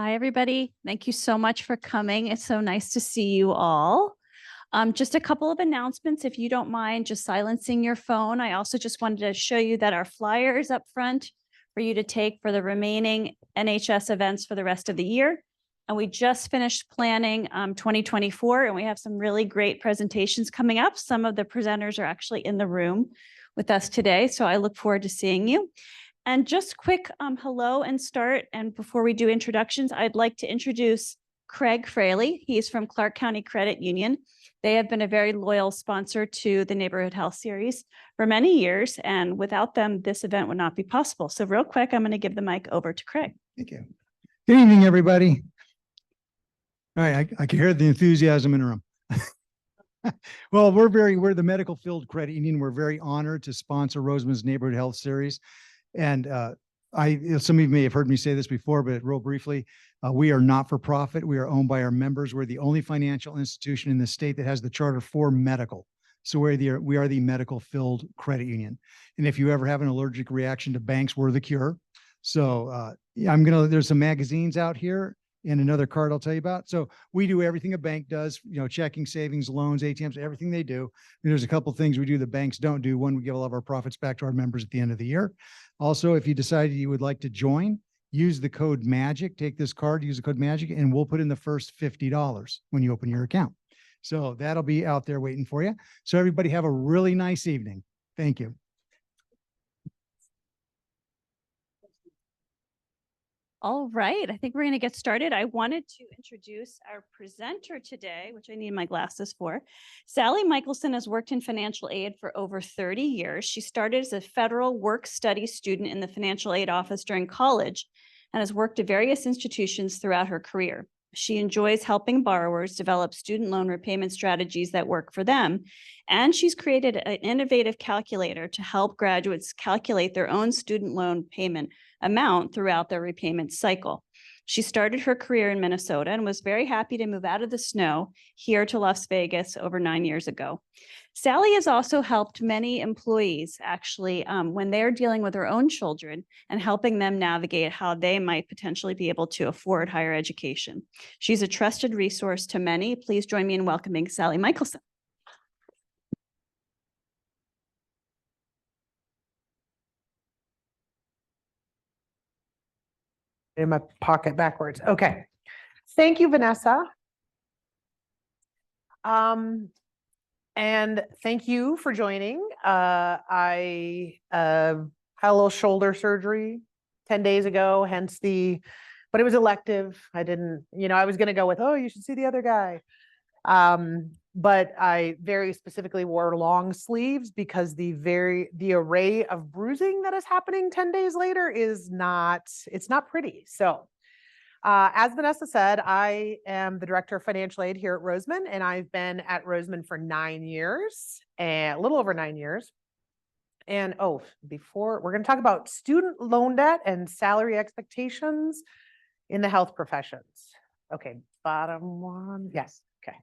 Hi, everybody. Thank you so much for coming. It's so nice to see you all. Just a couple of announcements, if you don't mind just silencing your phone. I also just wanted to show you that our flyer is up front for you to take for the remaining NHS events for the rest of the year. And we just finished planning 2024, and we have some really great presentations coming up. Some of the presenters are actually in the room with us today, so I look forward to seeing you. And just quick hello and start. And before we do introductions, I'd like to introduce Craig Fraley. He's from Clark County Credit Union. They have been a very loyal sponsor to the Neighborhood Health Series for many years. And without them, this event would not be possible. So real quick, I'm going to give the mic over to Craig. Thank you. Good evening, everybody. All right, I can hear the enthusiasm in the room. Well, we're the medical field credit union. We're very honored to sponsor Roseman's Neighborhood Health Series. And some of you may have heard me say this before, but real briefly, we are not for profit. We are owned by our members. We're the only financial institution in the state that has the charter for medical. So we are the medical filled credit union. And if you ever have an allergic reaction to banks, we're the cure. So there's some magazines out here and another card I'll tell you about. So we do everything a bank does, checking, savings, loans, ATMs, everything they do. And there's a couple of things we do that banks don't do. One, we give all of our profits back to our members at the end of the year. Also, if you decided you would like to join, use the code MAGIC, take this card, use the code MAGIC, and we'll put in the first $50 when you open your account. So that'll be out there waiting for you. So everybody have a really nice evening. Thank you. All right, I think we're going to get started. I wanted to introduce our presenter today, which I need my glasses for. Sally Mickelson has worked in financial aid for over 30 years. She started as a federal work study student in the financial aid office during college and has worked at various institutions throughout her career. She enjoys helping borrowers develop student loan repayment strategies that work for them. And she's created an innovative calculator to help graduates calculate their own student loan payment amount throughout their repayment cycle. She started her career in Minnesota and was very happy to move out of the snow here to Las Vegas over 9 years ago. Sally has also helped many employees actually when they're dealing with their own children and helping them navigate how they might potentially be able to afford higher education. She's a trusted resource to many. Please join me in welcoming Sally Mickelson. In my pocket backwards. Okay. Thank you, Vanessa. And thank you for joining. I had a little shoulder surgery 10 days ago, but it was elective. I didn't, I was going to go with, oh, you should see the other guy. But I very specifically wore long sleeves because the array of bruising that is happening 10 days later it's not pretty. So as Vanessa said, I am the director of financial aid here at Roseman, and I've been at Roseman for 9 years, a little over 9 years. And before we're going to talk about student loan debt and salary expectations in the health professions. Okay, bottom one. Yes. Okay.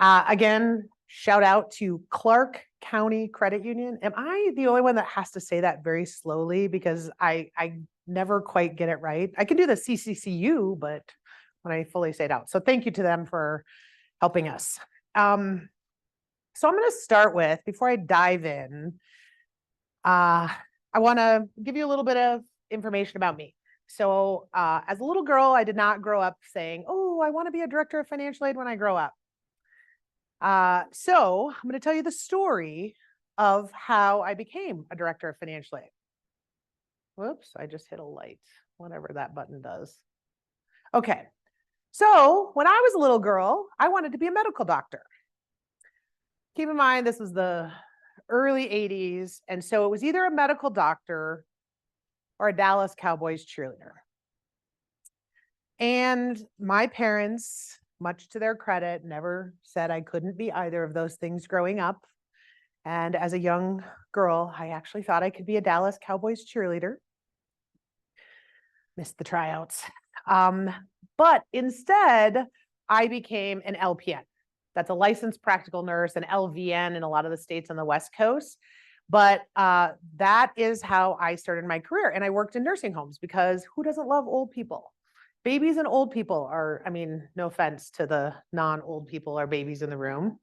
Again, shout out to Clark County Credit Union. Am I the only one that has to say that very slowly? Because I never quite get it right. I can do the CCCU, but when I fully say it out. So thank you to them for helping us. So I'm going to start with, before I dive in, I want to give you a little bit of information about me. So as a little girl, I did not grow up saying, oh, I want to be a director of financial aid when I grow up. So I'm going to tell you the story of how I became a director of financial aid. Whoops, I just hit a light, whatever that button does. Okay, so when I was a little girl, I wanted to be a medical doctor. Keep in mind, this was the early 80s, and so it was either a medical doctor or a Dallas Cowboys cheerleader. And my parents, much to their credit, never said I couldn't be either of those things growing up. And as a young girl, I actually thought I could be a Dallas Cowboys cheerleader. Missed the tryouts. But instead, I became an LPN. That's a licensed practical nurse, an LVN in a lot of the states on the West Coast. But that is how I started my career. And I worked in nursing homes because who doesn't love old people? babies and old people are, I mean, no offense to the non-old people or babies in the room.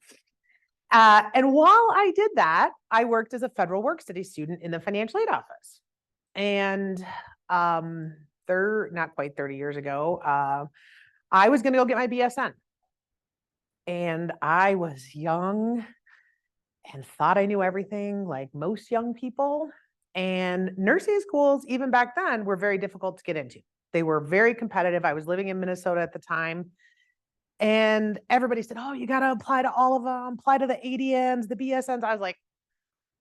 And while I did that, I worked as a federal work study student in the financial aid office. And not quite 30 years ago, I was going to go get my BSN. And I was young and thought I knew everything, like most young people. And nursing schools, even back then, were very difficult to get into. They were very competitive. I was living in Minnesota at the time. And everybody said, oh, you got to apply to all of them, apply to the ADNs, the BSNs. I was like,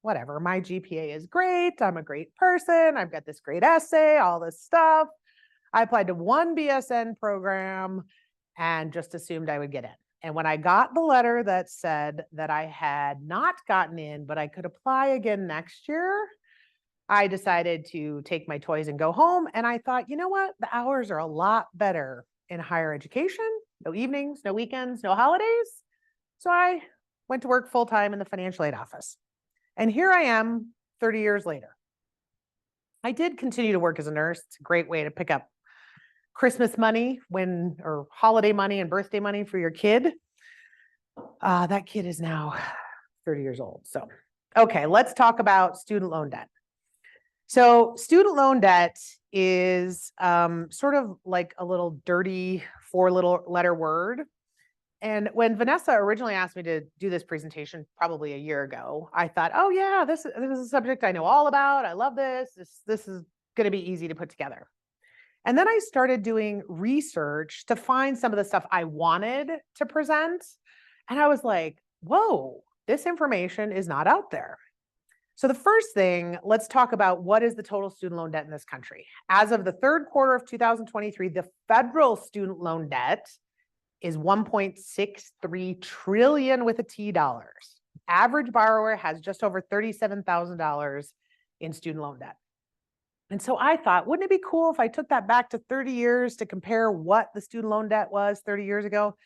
whatever, my GPA is great. I'm a great person. I've got this great essay, all this stuff. I applied to one BSN program and just assumed I would get in. And when I got the letter that said that I had not gotten in, but I could apply again next year, I decided to take my toys and go home. And I thought, you know what? The hours are a lot better in higher education. No evenings, no weekends, no holidays. So I went to work full time in the financial aid office. And here I am 30 years later. I did continue to work as a nurse. It's a great way to pick up Christmas money or holiday money and birthday money for your kid. That kid is now 30 years old. So, okay, let's talk about student loan debt. So student loan debt is sort of like a little dirty 4-letter word. And when Vanessa originally asked me to do this presentation probably a year ago, I thought, oh yeah, this is a subject I know all about. I love this. This is going to be easy to put together. And then I started doing research to find some of the stuff I wanted to present. And I was like, whoa, this information is not out there. So the first thing, let's talk about what is the total student loan debt in this country. As of the third quarter of 2023, the federal student loan debt is 1.63 trillion with a T dollars. Average borrower has just over $37,000 in student loan debt. And so I thought, wouldn't it be cool if I took that back to 30 years to compare what the student loan debt was 30 years ago?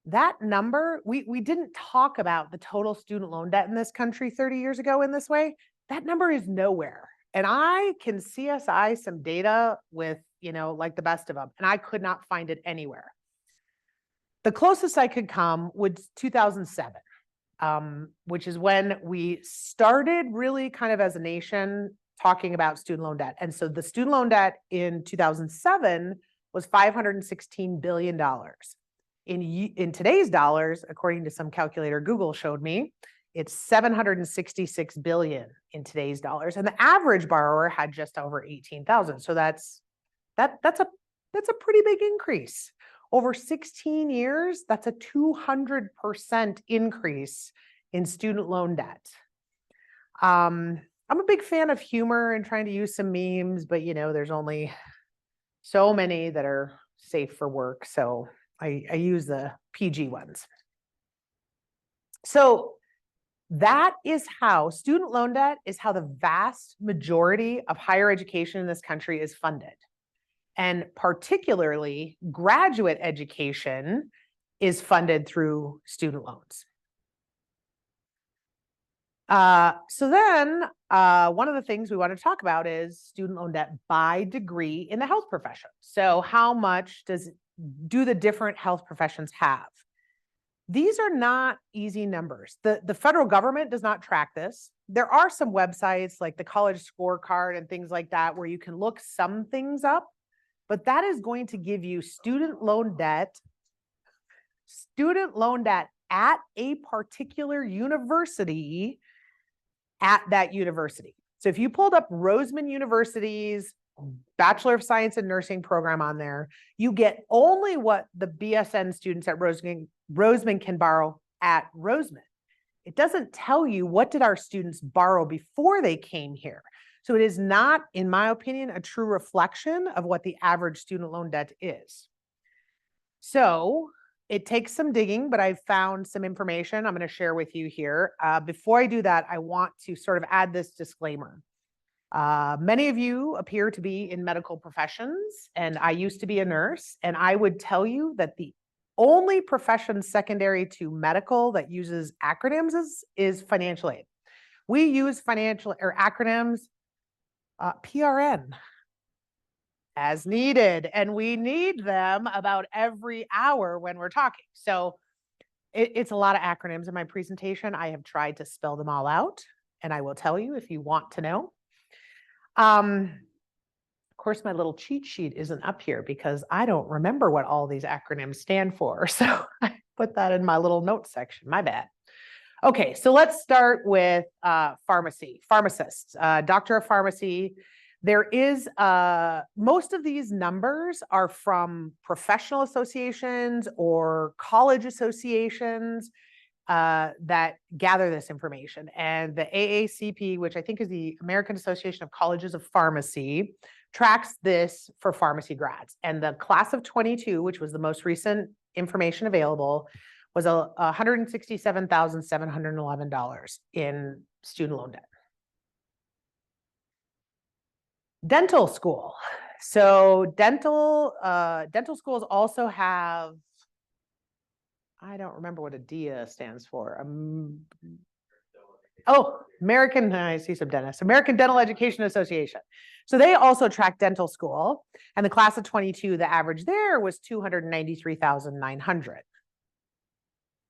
That number, we didn't talk about the total student loan debt in this country 30 years ago in this way. That number is nowhere. And I can CSI some data with, like the best of them, and I could not find it anywhere. The closest I could come was 2007, which is when we started really kind of as a nation talking about student loan debt. And so the student loan debt in 2007 was $516 billion. In today's dollars, according to some calculator Google showed me, it's 766 billion in today's dollars. And the average borrower had just over 18,000. So that's a pretty big increase. Over 16 years, that's a 200% increase in student loan debt. I'm a big fan of humor and trying to use some memes, but there's only so many that are safe for work. So I use the PG ones. So that is how student loan debt is how the vast majority of higher education in this country is funded. And particularly graduate education is funded through student loans. So then one of the things we want to talk about is student loan debt by degree in the health profession. So how much do the different health professions have? These are not easy numbers. The federal government does not track this. There are some websites like the College Scorecard and things like that where you can look some things up, but that is going to give you student loan debt at a particular university at that university. So if you pulled up Roseman University's Bachelor of Science in Nursing program on there, you get only what the BSN students at Roseman can borrow at Roseman. It doesn't tell you what did our students borrow before they came here. So it is not, in my opinion, a true reflection of what the average student loan debt is. So it takes some digging, but I've found some information I'm going to share with you here. Before I do that, I want to sort of add this disclaimer. Many of you appear to be in medical professions, and I used to be a nurse, and I would tell you that the only profession secondary to medical that uses acronyms is financial aid. We use financial or acronyms, PRN. as needed. And we need them about every hour when we're talking. So it's a lot of acronyms in my presentation. I have tried to spell them all out, and I will tell you if you want to know. Of course, my little cheat sheet isn't up here because I don't remember what all these acronyms stand for. So I put that in my little notes section. My bad. Okay, so let's start with pharmacists, doctor of pharmacy. There is, most of these numbers are from professional associations or college associations that gather this information. And the AACP, which I think is the American Association of Colleges of Pharmacy, tracks this for pharmacy grads. And the class of 22, which was the most recent information available, was $167,711 in student loan debt. Dental school. So dental schools also have, I don't remember what ADEA stands for. American, I see some dentists, American Dental Education Association. So they also track dental school, and the class of 22, the average there was 293,900.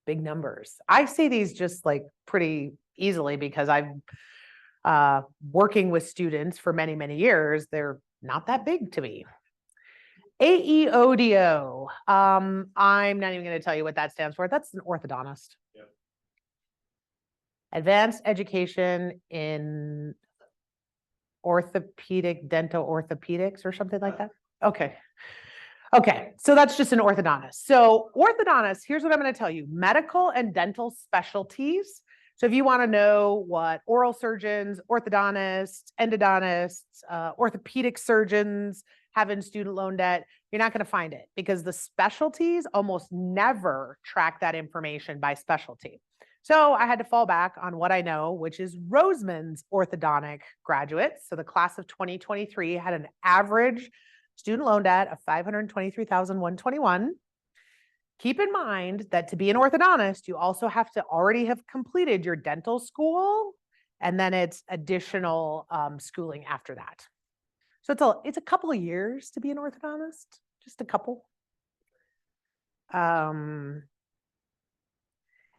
Big numbers. I see these just like pretty easily because I've working with students for many, many years. They're not that big to me. AEODO. I'm not even going to tell you what that stands for. That's an orthodontist. Yep. Advanced education in orthopedic, dental orthopedics or something like that. Okay. Okay, so that's just an orthodontist. So orthodontists, here's what I'm going to tell you. Medical and dental specialties. So if you want to know what oral surgeons, orthodontists, endodontists, orthopedic surgeons have in student loan debt, you're not going to find it because the specialties almost never track that information by specialty. So I had to fall back on what I know, which is Roseman's orthodontic graduates. So the class of 2023 had an average student loan debt of $523,121. Keep in mind that to be an orthodontist, you also have to already have completed your dental school, and then it's additional schooling after that. So it's a couple of years to be an orthodontist, just a couple.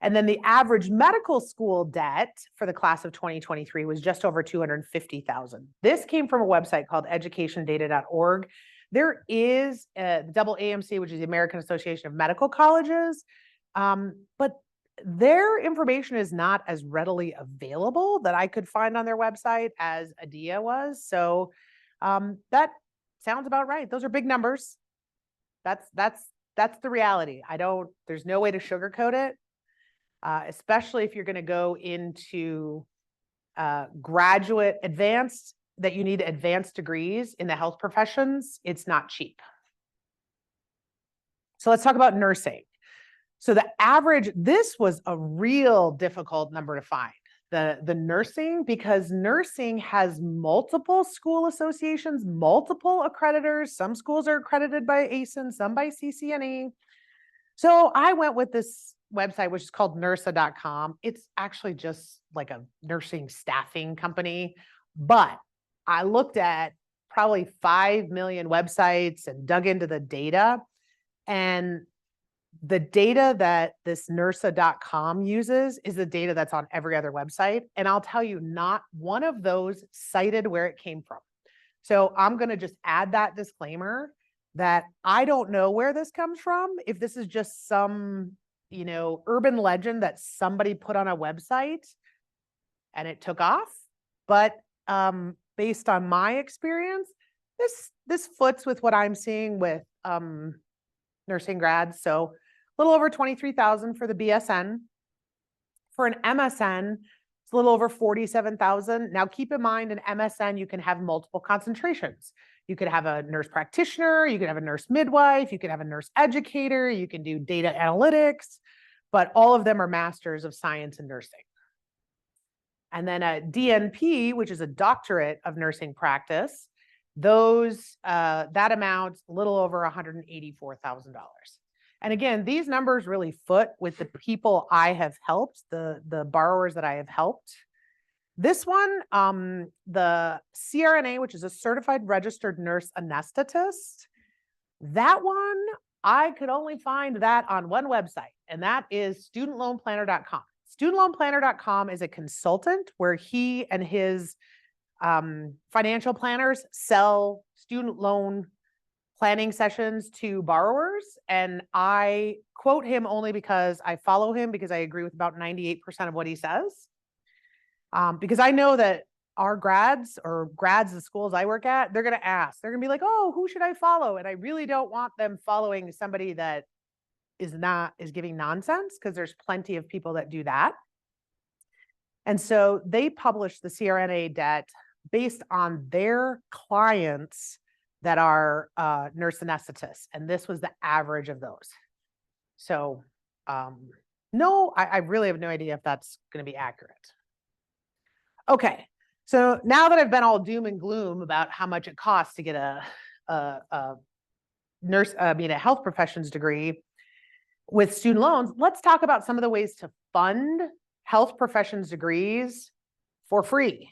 And then the average medical school debt for the class of 2023 was just over $250,000. This came from a website called educationdata.org. There is the AAMC, which is the American Association of Medical Colleges, but their information is not as readily available that I could find on their website as ADEA was. So that sounds about right. Those are big numbers. That's the reality. There's no way to sugarcoat it. Especially if you're going to go into advanced, that you need advanced degrees in the health professions, it's not cheap. So let's talk about nursing. So the average, this was a real difficult number to find, the nursing, because nursing has multiple school associations, multiple accreditors. Some schools are accredited by ASIN, some by CCNE. So I went with this website, which is called nursa.com. It's actually just like a nursing staffing company, but I looked at probably 5 million websites and dug into the data, and the data that this nursa.com uses is the data that's on every other website. And I'll tell you, not one of those cited where it came from. So I'm going to just add that disclaimer that I don't know where this comes from. If this is just some urban legend that somebody put on a website and it took off. But based on my experience, this foots with what I'm seeing with nursing grads. So a little over 23,000 for the BSN. For an MSN, it's a little over 47,000. Now keep in mind, in MSN, you can have multiple concentrations. You could have a nurse practitioner, you could have a nurse midwife, you could have a nurse educator, you can do data analytics, but all of them are masters of science in nursing. And then a DNP, which is a doctorate of nursing practice, that amount a little over $184,000. And again, these numbers really foot with the people I have helped, the borrowers that I have helped. This one, the CRNA, which is a certified registered nurse anesthetist, that one, I could only find that on one website, and that is studentloanplanner.com. Studentloanplanner.com is a consultant where he and his financial planners sell student loan planning sessions to borrowers. And I quote him only because I follow him, because I agree with about 98% of what he says. Because I know that our grads or grads of schools I work at, they're going to ask, they're going to be like, oh, who should I follow? And I really don't want them following somebody that is giving nonsense, because there's plenty of people that do that. And so they publish the CRNA debt based on their clients that are nurse anesthetists. And this was the average of those. So no, I really have no idea if that's going to be accurate. Okay, so now that I've been all doom and gloom about how much it costs to get a health professions degree with student loans, let's talk about some of the ways to fund health professions degrees for free.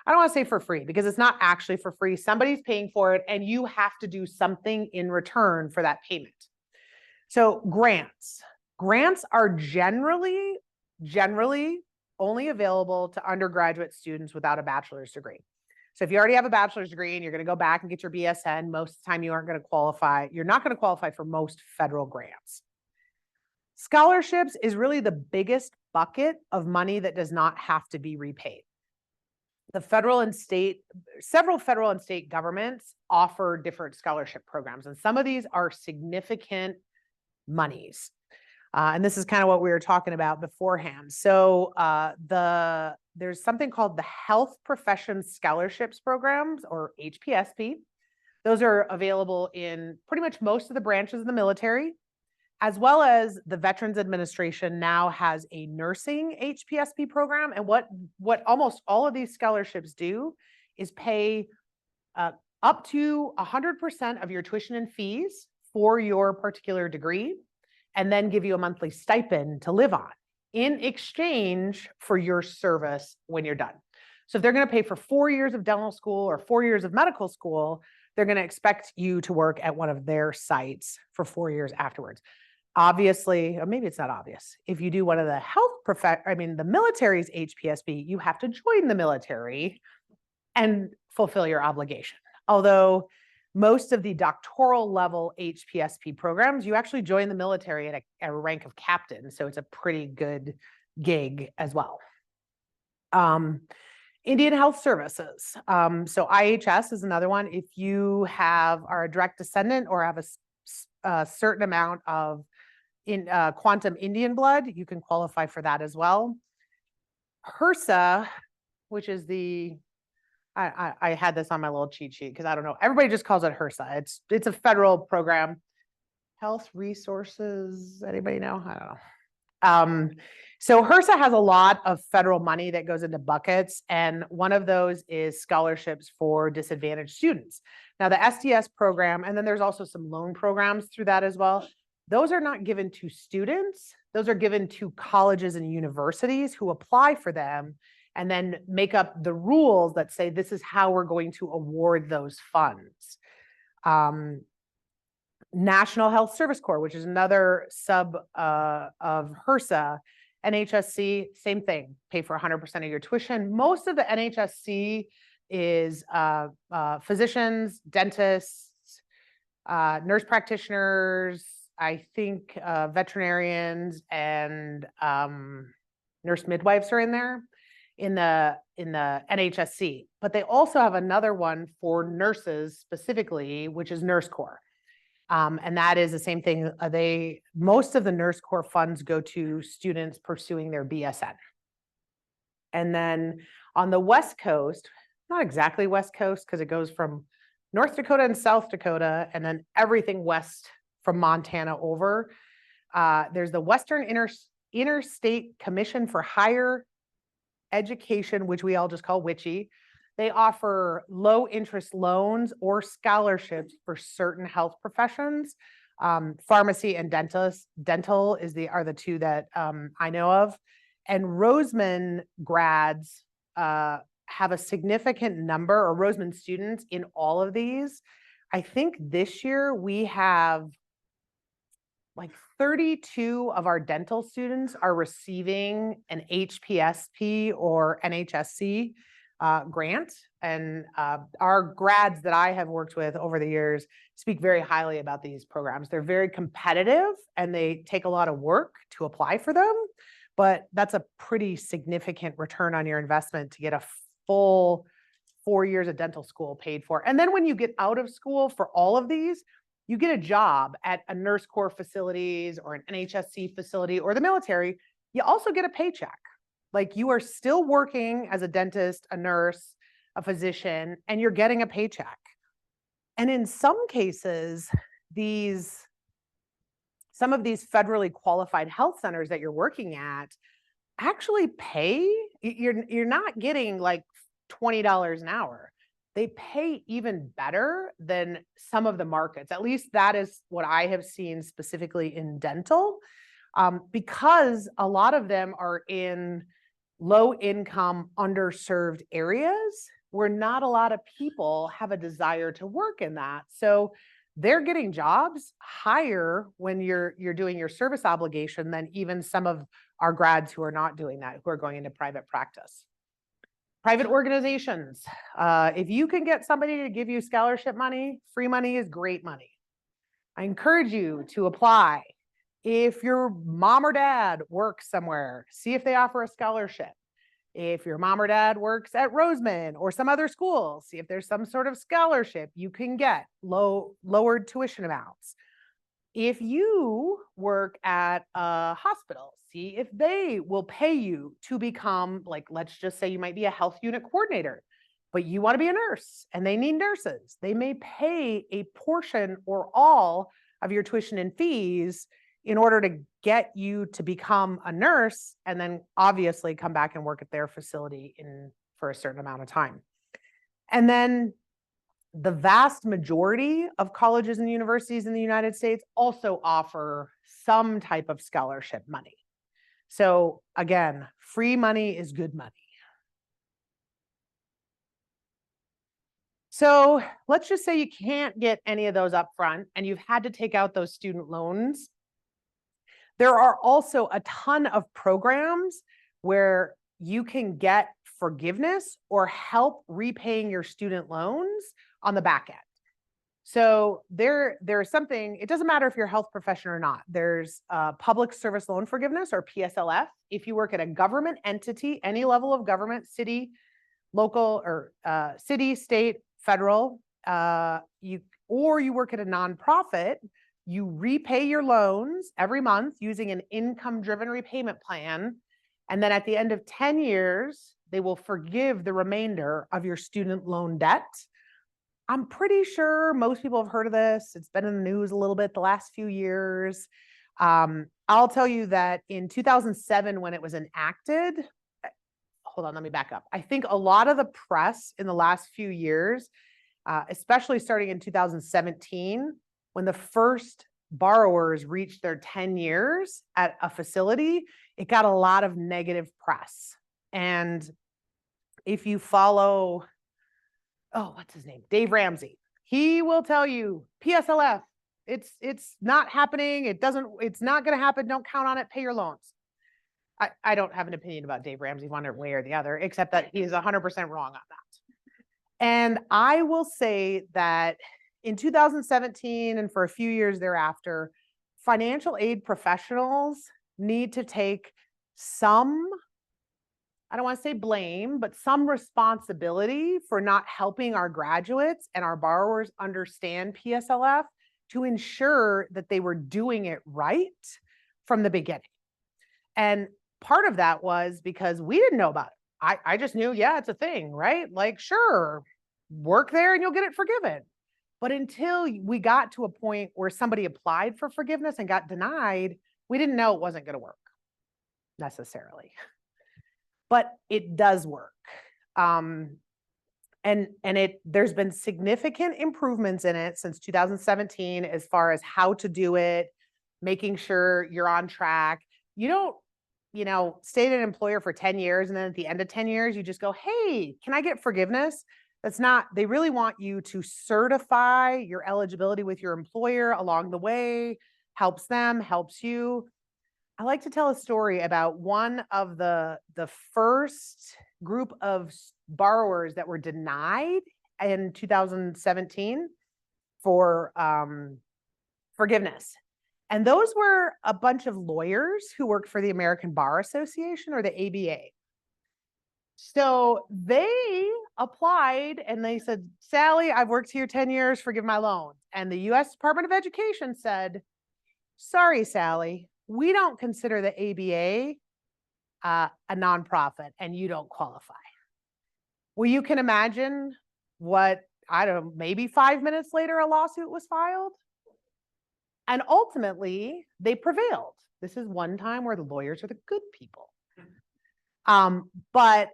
I don't want to say for free, because it's not actually for free. Somebody's paying for it, and you have to do something in return for that payment. So grants are generally only available to undergraduate students without a bachelor's degree. So if you already have a bachelor's degree and you're going to go back and get your BSN, most of the time you aren't going to qualify. You're not going to qualify for most federal grants. Scholarships is really the biggest bucket of money that does not have to be repaid. The several federal and state governments offer different scholarship programs, and some of these are significant monies. And this is kind of what we were talking about beforehand. So there's something called the Health Professions Scholarships Programs, or HPSP. Those are available in pretty much most of the branches of the military, as well as the Veterans Administration now has a nursing HPSP program. And what almost all of these scholarships do is pay up to 100% of your tuition and fees for your particular degree, and then give you a monthly stipend to live on in exchange for your service when you're done. So if they're going to pay for 4 years of dental school or 4 years of medical school, they're going to expect you to work at one of their sites for 4 years afterwards. Obviously, or maybe it's not obvious, if you do one of the the military's HPSP, you have to join the military and fulfill your obligation. Although most of the doctoral level HPSP programs, you actually join the military at a rank of captain. So it's a pretty good gig as well. Indian Health Services. So IHS is another one. If you are a direct descendant or have a certain amount of quantum Indian blood, you can qualify for that as well. HRSA, which is I had this on my little cheat sheet because I don't know. Everybody just calls it HRSA. It's a federal program. Health Resources, anybody know? I don't know. So HRSA has a lot of federal money that goes into buckets, and one of those is scholarships for disadvantaged students. Now the SDS program, and then there's also some loan programs through that as well. Those are not given to students. Those are given to colleges and universities who apply for them and then make up the rules that say this is how we're going to award those funds. National Health Service Corps, which is another sub of HRSA. NHSC, same thing, pay for 100% of your tuition. Most of the NHSC is physicians, dentists, nurse practitioners, I think veterinarians, and nurse midwives are in there in the NHSC. But they also have another one for nurses specifically, which is Nurse Corps. And that is the same thing. Most of the Nurse Corps funds go to students pursuing their BSN. And then on the West Coast, not exactly West Coast, because it goes from North Dakota and South Dakota, and then everything west from Montana over. There's the Western Interstate Commission for Higher Education, which we all just call WICHE. They offer low interest loans or scholarships for certain health professions. Pharmacy and dental are the two that I know of. And Roseman grads have a significant number, or Roseman students in all of these. I think this year we have like 32 of our dental students are receiving an HPSP or NHSC grant. And our grads that I have worked with over the years speak very highly about these programs. They're very competitive and they take a lot of work to apply for them, but that's a pretty significant return on your investment to get a full 4 years of dental school paid for. And then when you get out of school for all of these, you get a job at a nurse corps facilities or an NHSC facility or the military, you also get a paycheck. Like you are still working as a dentist, a nurse, a physician, and you're getting a paycheck. And in some cases, some of these federally qualified health centers that you're working at actually pay, you're not getting like $20 an hour. They pay even better than some of the markets. At least that is what I have seen specifically in dental, because a lot of them are in low income, underserved areas where not a lot of people have a desire to work in that. So they're getting jobs higher when you're doing your service obligation than even some of our grads who are not doing that, who are going into private practice. Private organizations, if you can get somebody to give you scholarship money, free money is great money. I encourage you to apply. If your mom or dad works somewhere, see if they offer a scholarship. If your mom or dad works at Roseman or some other school, see if there's some sort of scholarship you can get, lowered tuition amounts. If you work at a hospital, see if they will pay you to become, like, let's just say you might be a health unit coordinator, but you want to be a nurse and they need nurses. They may pay a portion or all of your tuition and fees in order to get you to become a nurse and then obviously come back and work at their facility for a certain amount of time. And then the vast majority of colleges and universities in the United States also offer some type of scholarship money. So again, free money is good money. So let's just say you can't get any of those up front and you've had to take out those student loans. There are also a ton of programs where you can get forgiveness or help repaying your student loans on the back end. So there's something, it doesn't matter if you're a health professional or not. There's public service loan forgiveness or PSLF. If you work at a government entity, any level of government, city, local, or city, state, federal, you work at a nonprofit, you repay your loans every month using an income-driven repayment plan. And then at the end of 10 years, they will forgive the remainder of your student loan debt. I'm pretty sure most people have heard of this. It's been in the news a little bit the last few years. I'll tell you that in 2007, when it was enacted, hold on, let me back up. I think a lot of the press in the last few years, especially starting in 2017, when the first borrowers reached their 10 years at a facility, it got a lot of negative press. And if you follow, what's his name? Dave Ramsey. He will tell you, PSLF, it's not happening. It's not going to happen. Don't count on it. Pay your loans. I don't have an opinion about Dave Ramsey one way or the other, except that he is 100% wrong on that. And I will say that in 2017 and for a few years thereafter, financial aid professionals need to take some, I don't want to say blame, but some responsibility for not helping our graduates and our borrowers understand PSLF to ensure that they were doing it right from the beginning. And part of that was because we didn't know about it. I just knew, yeah, it's a thing, right? Like, sure, work there and you'll get it forgiven. But until we got to a point where somebody applied for forgiveness and got denied, we didn't know it wasn't going to work necessarily. But it does work. There's been significant improvements in it since 2017 as far as how to do it, making sure you're on track. You don't stayed at an employer for 10 years and then at the end of 10 years, you just go, hey, can I get forgiveness? That's not, they really want you to certify your eligibility with your employer along the way, helps them, helps you. I like to tell a story about one of the first group of borrowers that were denied in 2017 for forgiveness. And those were a bunch of lawyers who worked for the American Bar Association or the ABA. So they applied and they said, Sally, I've worked here 10 years, forgive my loan. And the US Department of Education said, sorry, Sally, we don't consider the ABA a nonprofit and you don't qualify. Well, you can imagine what, I don't know, maybe 5 minutes later, a lawsuit was filed. And ultimately, they prevailed. This is one time where the lawyers are the good people. But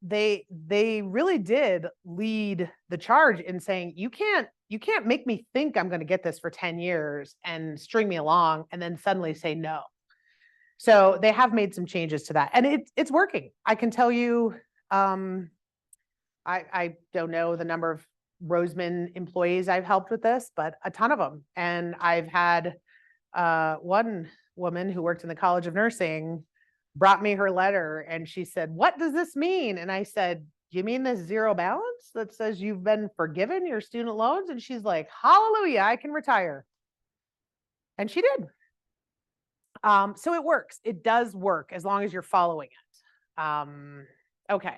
they really did lead the charge in saying, you can't make me think I'm going to get this for 10 years and string me along and then suddenly say no. So they have made some changes to that, and it's working. I can tell you, I don't know the number of Roseman employees I've helped with this, but a ton of them. And I've had one woman who worked in the College of Nursing brought me her letter and she said, what does this mean? And I said, you mean this zero balance that says you've been forgiven your student loans? And she's like, hallelujah, I can retire. And she did. So it works. It does work as long as you're following it. Okay.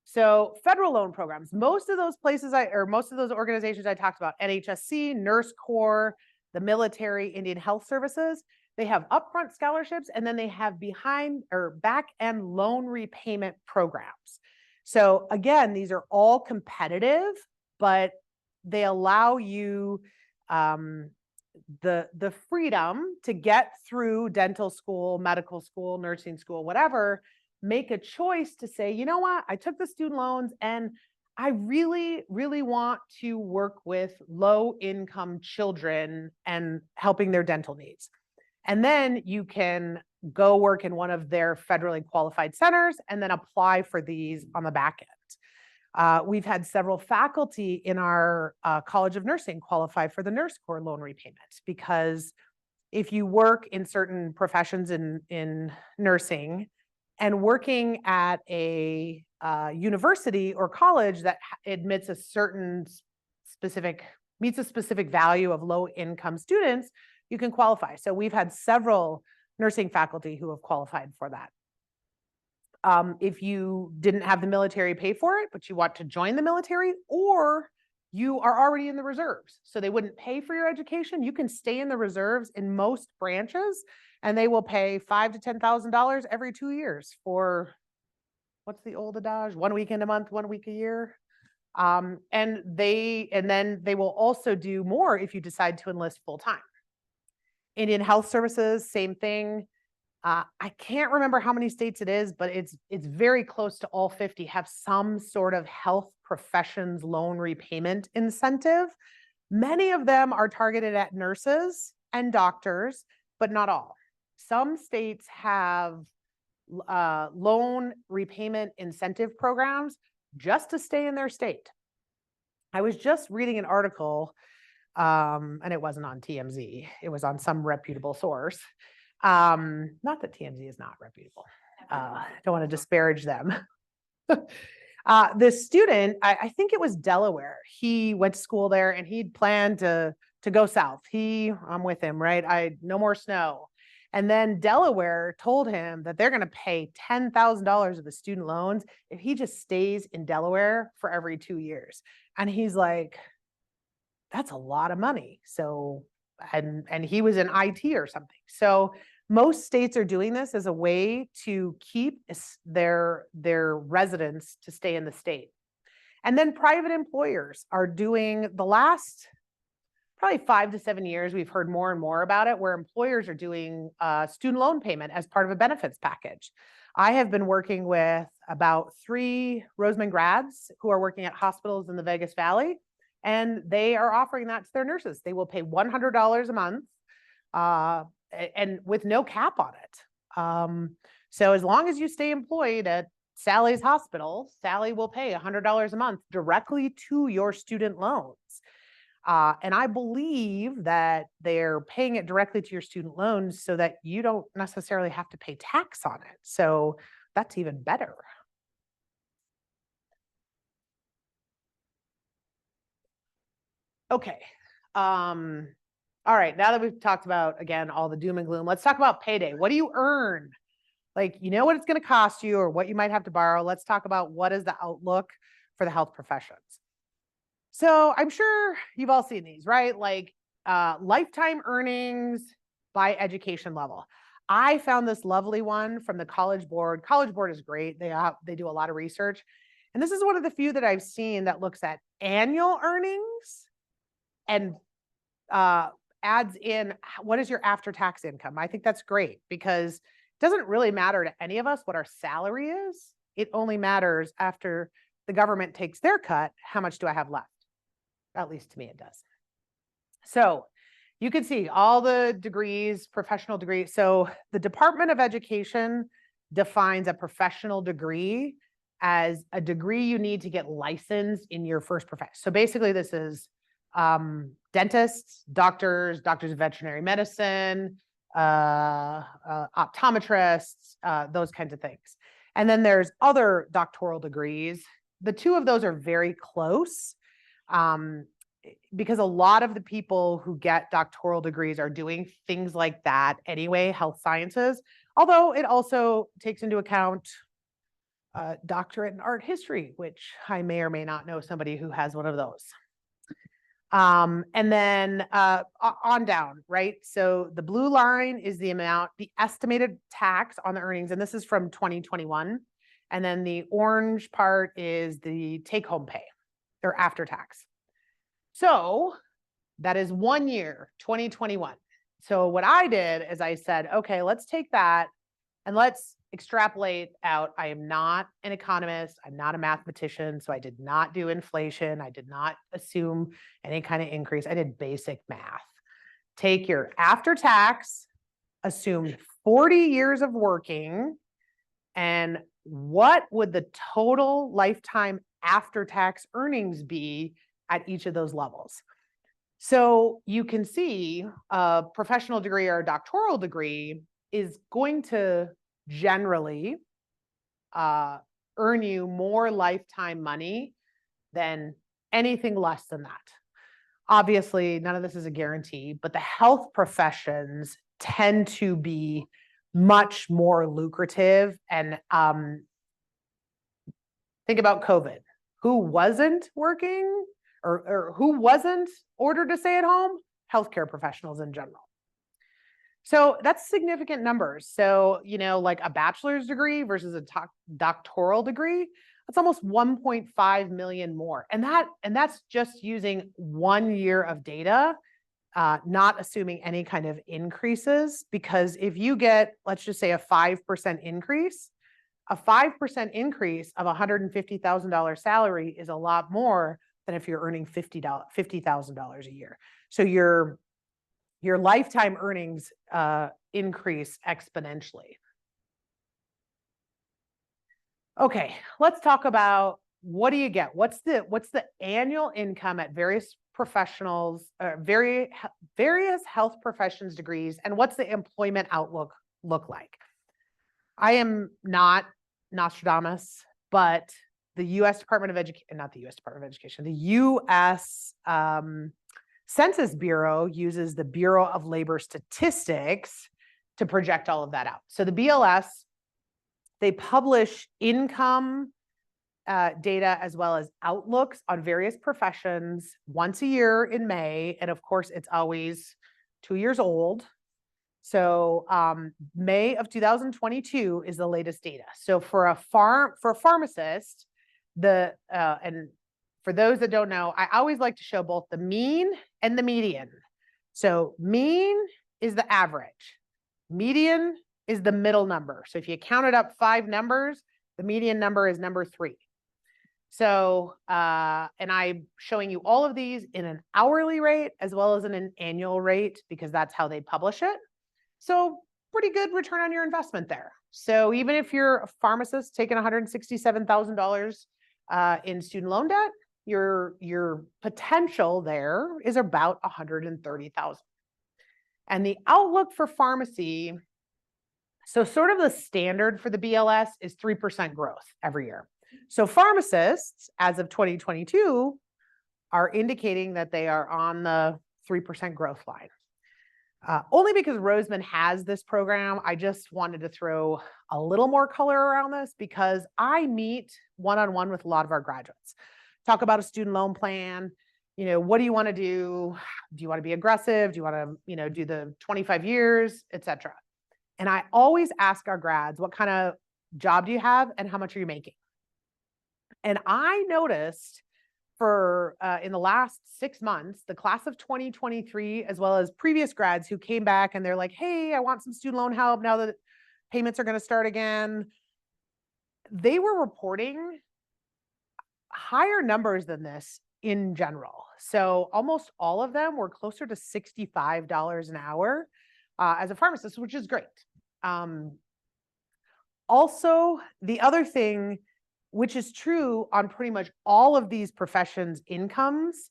So federal loan programs, most of those places most of those organizations I talked about, NHSC, Nurse Corps, the military, Indian Health Services, they have upfront scholarships and then they have behind or back end loan repayment programs. So again, these are all competitive, but they allow you the freedom to get through dental school, medical school, nursing school, whatever, make a choice to say, you know what, I took the student loans and I really, really want to work with low income children and helping their dental needs. And then you can go work in one of their federally qualified centers and then apply for these on the back end. We've had several faculty in our College of Nursing qualify for the Nurse Corps loan repayment, because if you work in certain professions in nursing and working at a university or college that admits a certain meets a specific value of low income students, you can qualify. So we've had several nursing faculty who have qualified for that. If you didn't have the military pay for it, but you want to join the military, or you are already in the reserves, so they wouldn't pay for your education, you can stay in the reserves in most branches, and they will pay $5,000 to $10,000 every 2 years for, what's the old adage? 1 weekend a month, 1 week a year. And then they will also do more if you decide to enlist full time. Indian Health Services, same thing. I can't remember how many states it is, but it's very close to all 50 have some sort of health professions loan repayment incentive. Many of them are targeted at nurses and doctors, but not all. Some states have loan repayment incentive programs just to stay in their state. I was just reading an article, and it wasn't on TMZ. It was on some reputable source. Not that TMZ is not reputable. Don't want to disparage them. This student, I think it was Delaware. He went to school there and he'd planned to go south. I'm with him, right? No more snow. And then Delaware told him that they're going to pay $10,000 of the student loans if he just stays in Delaware for every 2 years. And he's like, that's a lot of money. So, and he was in IT or something. So most states are doing this as a way to keep their residents to stay in the state. And then private employers are doing, the last probably 5 to 7 years, we've heard more and more about it, where employers are doing student loan payment as part of a benefits package. I have been working with about 3 Roseman grads who are working at hospitals in the Vegas Valley, and they are offering that to their nurses. They will pay $100 a month and with no cap on it. So as long as you stay employed at Sally's hospital, Sally will pay $100 a month directly to your student loans. And I believe that they're paying it directly to your student loans so that you don't necessarily have to pay tax on it. So that's even better. Okay. All right. Now that we've talked about, again, all the doom and gloom, let's talk about payday. What do you earn? Like, you know what it's going to cost you or what you might have to borrow. Let's talk about what is the outlook for the health professions. So I'm sure you've all seen these, right? Like lifetime earnings by education level. I found this lovely one from the College Board. College Board is great. They do a lot of research. And this is one of the few that I've seen that looks at annual earnings and adds in what is your after-tax income. I think that's great because it doesn't really matter to any of us what our salary is. It only matters after the government takes their cut, how much do I have left? At least to me, it does. So you can see all the degrees, professional degrees. So the Department of Education defines a professional degree as a degree you need to get licensed in your first profession. So basically this is dentists, doctors of veterinary medicine, optometrists, those kinds of things. And then there's other doctoral degrees. The two of those are very close because a lot of the people who get doctoral degrees are doing things like that anyway, health sciences, although it also takes into account doctorate in art history, which I may or may not know somebody who has one of those. And then on down, right? So the blue line is the amount, the estimated tax on the earnings, and this is from 2021. And then the orange part is the take-home pay or after tax. So that is 1 year, 2021. So what I did is I said, okay, let's take that and let's extrapolate out. I am not an economist. I'm not a mathematician. So I did not do inflation. I did not assume any kind of increase. I did basic math. Take your after tax, assume 40 years of working, and what would the total lifetime after tax earnings be at each of those levels? So you can see a professional degree or a doctoral degree is going to generally earn you more lifetime money than anything less than that. Obviously, none of this is a guarantee, but the health professions tend to be much more lucrative. And think about COVID. Who wasn't working or who wasn't ordered to stay at home? Healthcare professionals in general. So that's significant numbers. So, you know, like a bachelor's degree versus a doctoral degree, that's almost 1.5 million more. And that's just using 1 year of data, not assuming any kind of increases, because if you get, let's just say a 5% increase, a 5% increase of $150,000 salary is a lot more than if you're earning $50,000 a year. So your lifetime earnings increase exponentially. Okay, let's talk about what do you get? What's the annual income at various professionals, various health professions degrees, and what's the employment outlook look like? I am not Nostradamus, but the U.S. Department of Education, not the U.S. Department of Education, the U.S. Census Bureau uses the Bureau of Labor Statistics to project all of that out. So the BLS, they publish income data as well as outlooks on various professions once a year in May. And of course, it's always 2 years old. So May of 2022 is the latest data. So for a pharmacist, and for those that don't know, I always like to show both the mean and the median. So mean is the average. Median is the middle number. So if you counted up 5 numbers, the median number is number 3. So, and I'm showing you all of these in an hourly rate as well as in an annual rate because that's how they publish it. So pretty good return on your investment there. So even if you're a pharmacist taking $167,000 in student loan debt, your potential there is about 130,000. And the outlook for pharmacy, so sort of the standard for the BLS is 3% growth every year. So pharmacists, as of 2022, are indicating that they are on the 3% growth line. Only because Roseman has this program, I just wanted to throw a little more color around this because I meet one-on-one with a lot of our graduates. Talk about a student loan plan. You know, what do you want to do? Do you want to be aggressive? Do you want to, you know, do the 25 years, etc. And I always ask our grads, what kind of job do you have and how much are you making? And I noticed for in the last 6 months, the class of 2023, as well as previous grads who came back and they're like, hey, I want some student loan help now that payments are going to start again. They were reporting higher numbers than this in general. So almost all of them were closer to $65 an hour as a pharmacist, which is great. Also, the other thing, which is true on pretty much all of these professions' incomes,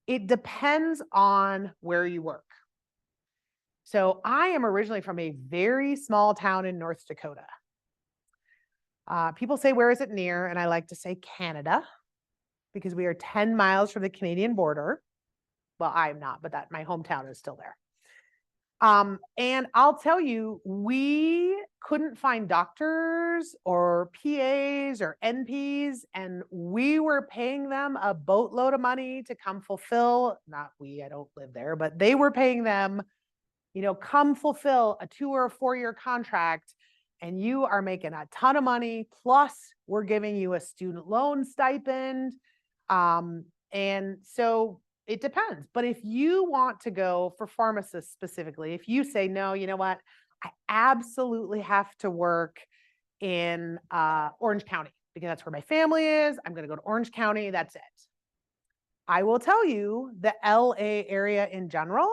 it depends on where you work. So I am originally from a very small town in North Dakota. People say, where is it near? And I like to say Canada, because we are 10 miles from the Canadian border. Well, I'm not, but my hometown is still there. And I'll tell you, we couldn't find doctors or PAs or NPs, and we were paying them a boatload of money to come fulfill, not we, I don't live there, but they were paying them, you know, come fulfill a 2 or a 4-year contract, and you are making a ton of money. Plus we're giving you a student loan stipend. And so it depends. But if you want to go for pharmacists specifically, if you say, no, you know what, I absolutely have to work in Orange County because that's where my family is. I'm going to go to Orange County. That's it. I will tell you the LA area in general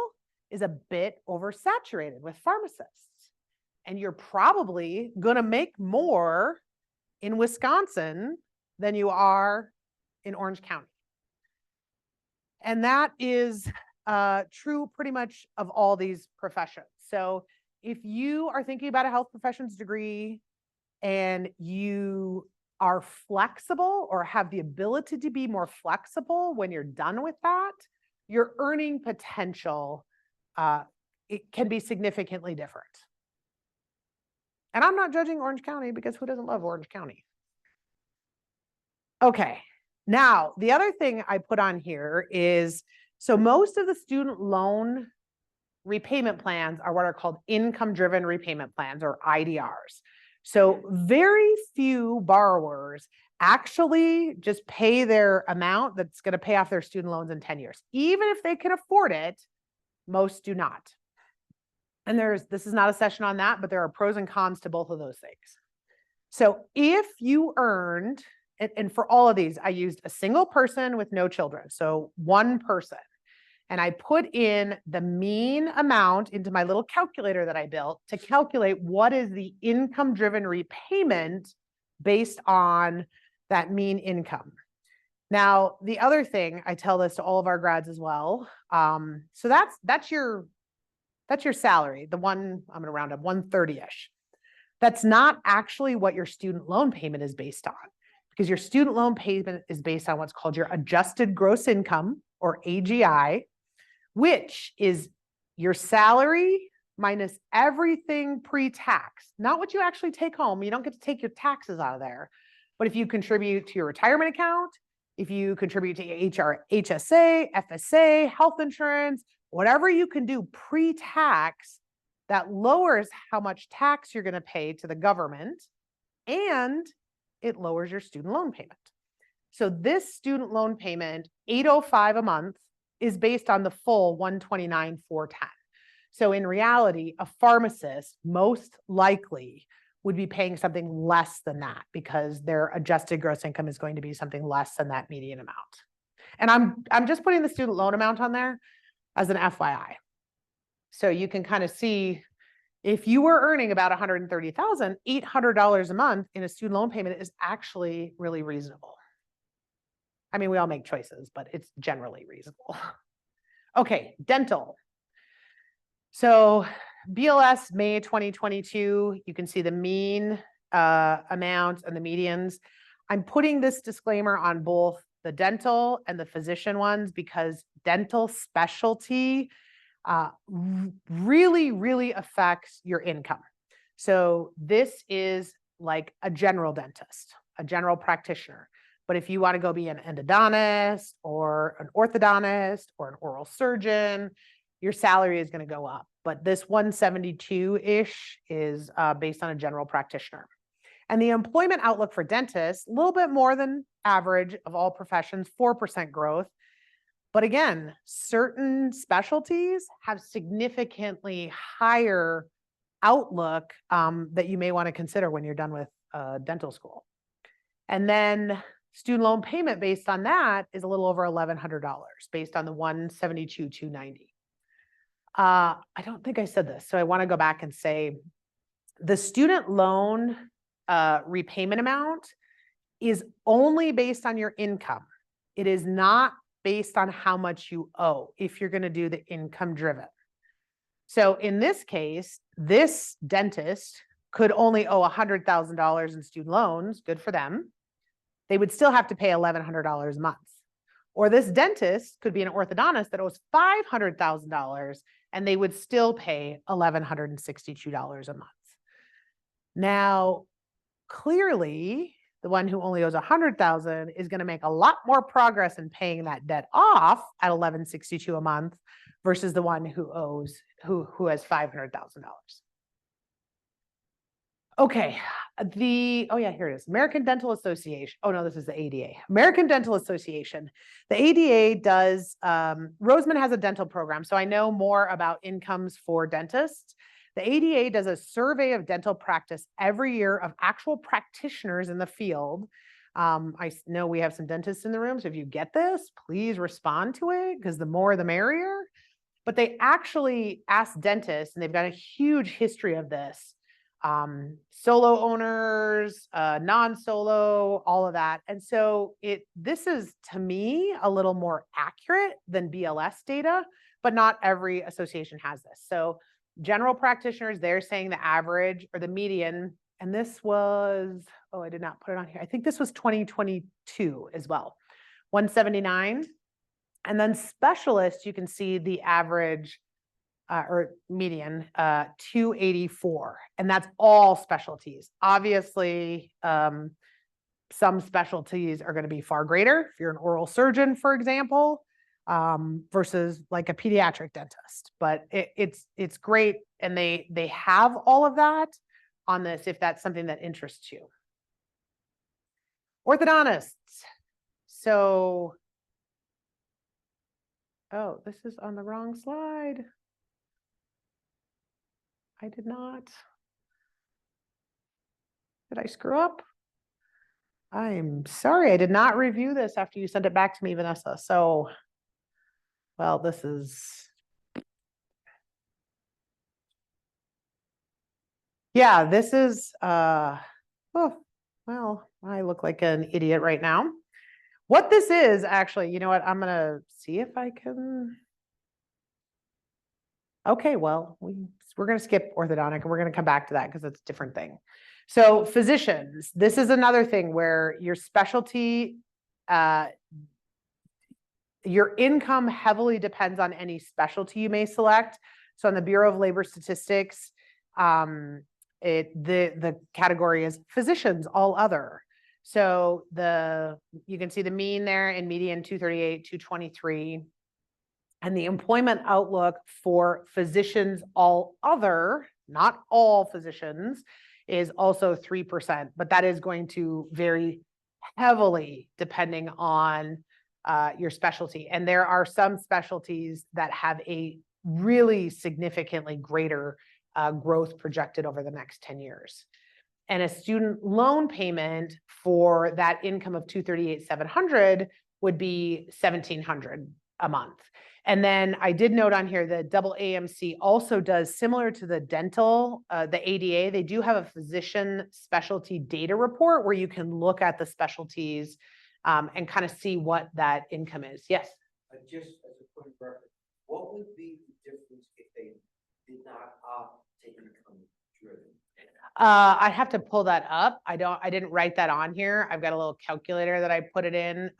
is a bit oversaturated with pharmacists. And you're probably going to make more in Wisconsin than you are in Orange County. And that is true pretty much of all these professions. So if you are thinking about a health professions degree and you are flexible or have the ability to be more flexible when you're done with that, your earning potential, it can be significantly different. And I'm not judging Orange County because who doesn't love Orange County? Okay. Now, the other thing I put on here is, so most of the student loan repayment plans are what are called income-driven repayment plans, or IDRs. So very few borrowers actually just pay their amount that's going to pay off their student loans in 10 years. Even if they can afford it, most do not. And this is not a session on that, but there are pros and cons to both of those things. So if you earned, and for all of these, I used a single person with no children. So one person. And I put in the mean amount into my little calculator that I built to calculate what is the income-driven repayment based on that mean income. Now, the other thing, I tell this to all of our grads as well. So that's your salary, the one, I'm going to round up 130-ish. That's not actually what your student loan payment is based on, because your student loan payment is based on what's called your adjusted gross income, or AGI, which is your salary minus everything pre-tax, not what you actually take home. You don't get to take your taxes out of there. But if you contribute to your retirement account, if you contribute to HSA, FSA, health insurance, whatever you can do pre-tax, that lowers how much tax you're going to pay to the government, and it lowers your student loan payment. So this student loan payment, $805 a month, is based on the full $129,410. So in reality, a pharmacist most likely would be paying something less than that because their adjusted gross income is going to be something less than that median amount. And I'm just putting the student loan amount on there as an FYI. So you can kind of see, If you were earning about $130,000, $800 a month in a student loan payment is actually really reasonable. I mean, we all make choices, but it's generally reasonable. Okay, dental. So BLS May 2022, you can see the mean amounts and the medians. I'm putting this disclaimer on both the dental and the physician ones because dental specialty really, really affects your income. So this is like a general dentist, a general practitioner. But if you want to go be an endodontist or an orthodontist or an oral surgeon, your salary is going to go up. But this 172-ish is based on a general practitioner. And the employment outlook for dentists, a little bit more than average of all professions, 4% growth. But again, certain specialties have significantly higher outlook that you may want to consider when you're done with dental school. And then student loan payment based on that is a little over $1,100 based on the 172,290. I don't think I said this, so I want to go back and say the student loan repayment amount is only based on your income. It is not based on how much you owe if you're going to do the income driven. So in this case, this dentist could only owe $100,000 in student loans. Good for them. They would still have to pay $1,100 a month. Or this dentist could be an orthodontist that owes $500,000 and they would still pay $1,162 a month. Now, clearly, the one who only owes $100,000 is going to make a lot more progress in paying that debt off at $1,162 a month versus the one who who has $500,000. Okay, oh yeah, here it is. American Dental Association. Oh no, this is the ADA. American Dental Association. The ADA does, Roseman has a dental program, so I know more about incomes for dentists. The ADA does a survey of dental practice every year of actual practitioners in the field. I know we have some dentists in the room, so if you get this, please respond to it because the more the merrier. But they actually ask dentists, and they've got a huge history of this, solo owners, non-solo, all of that. And so this is, to me, a little more accurate than BLS data, but not every association has this. So general practitioners, they're saying the average or the median, and this was, oh, I did not put it on here. I think this was 2022 as well, 179. And then specialists, you can see the average or median, 284. And that's all specialties. Obviously, some specialties are going to be far greater. If you're an oral surgeon, for example, versus like a pediatric dentist. But it's great. And they have all of that on this if that's something that interests you. Orthodontists. So, oh, this is on the wrong slide. I did not. Did I screw up? I'm sorry, I did not review this after you sent it back to me, Vanessa. So, well, this is, yeah, this is, oh, well, I look like an idiot right now. What this is actually, you know what, I'm gonna see if I can. Okay, well, we're gonna skip orthodontic and we're gonna come back to that because it's a different thing. So physicians, this is another thing where your specialty, your income heavily depends on any specialty you may select. So on the Bureau of Labor Statistics, the category is physicians, all other. So you can see the mean there and median 238, 223. And the employment outlook for physicians, all other, not all physicians, is also 3%, but that is going to vary heavily depending on your specialty. And there are some specialties that have a really significantly greater growth projected over the next 10 years. And a student loan payment for that income of $238,700 would be $1,700 a month. And then I did note on here that double AMC also does, similar to the dental, the ADA, they do have a physician specialty data report where you can look at the specialties and kind of see what that income is. Yes. Just as a point of reference, what would be the difference if they did not opt to income driven? I have to pull that up. I didn't write that on here. I've got a little calculator that I put it in.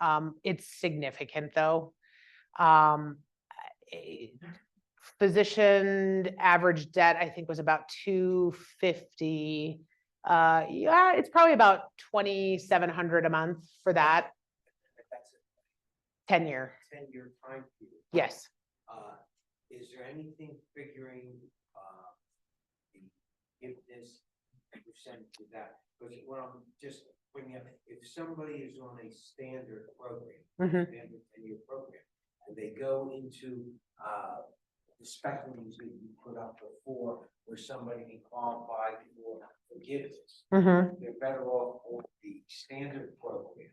It's significant though. Physician average debt, I think, was about 250. Yeah, it's probably about 2,700 a month for that. That's a 10-year. 10-year time period. Yes. Is there anything figuring the forgiveness percent to that? Because what I'm just bringing up, if somebody is on a standard program, standard 10-year program, and they go into the specialties that you put up before, where somebody can qualify for forgiveness, they're better off on the standard program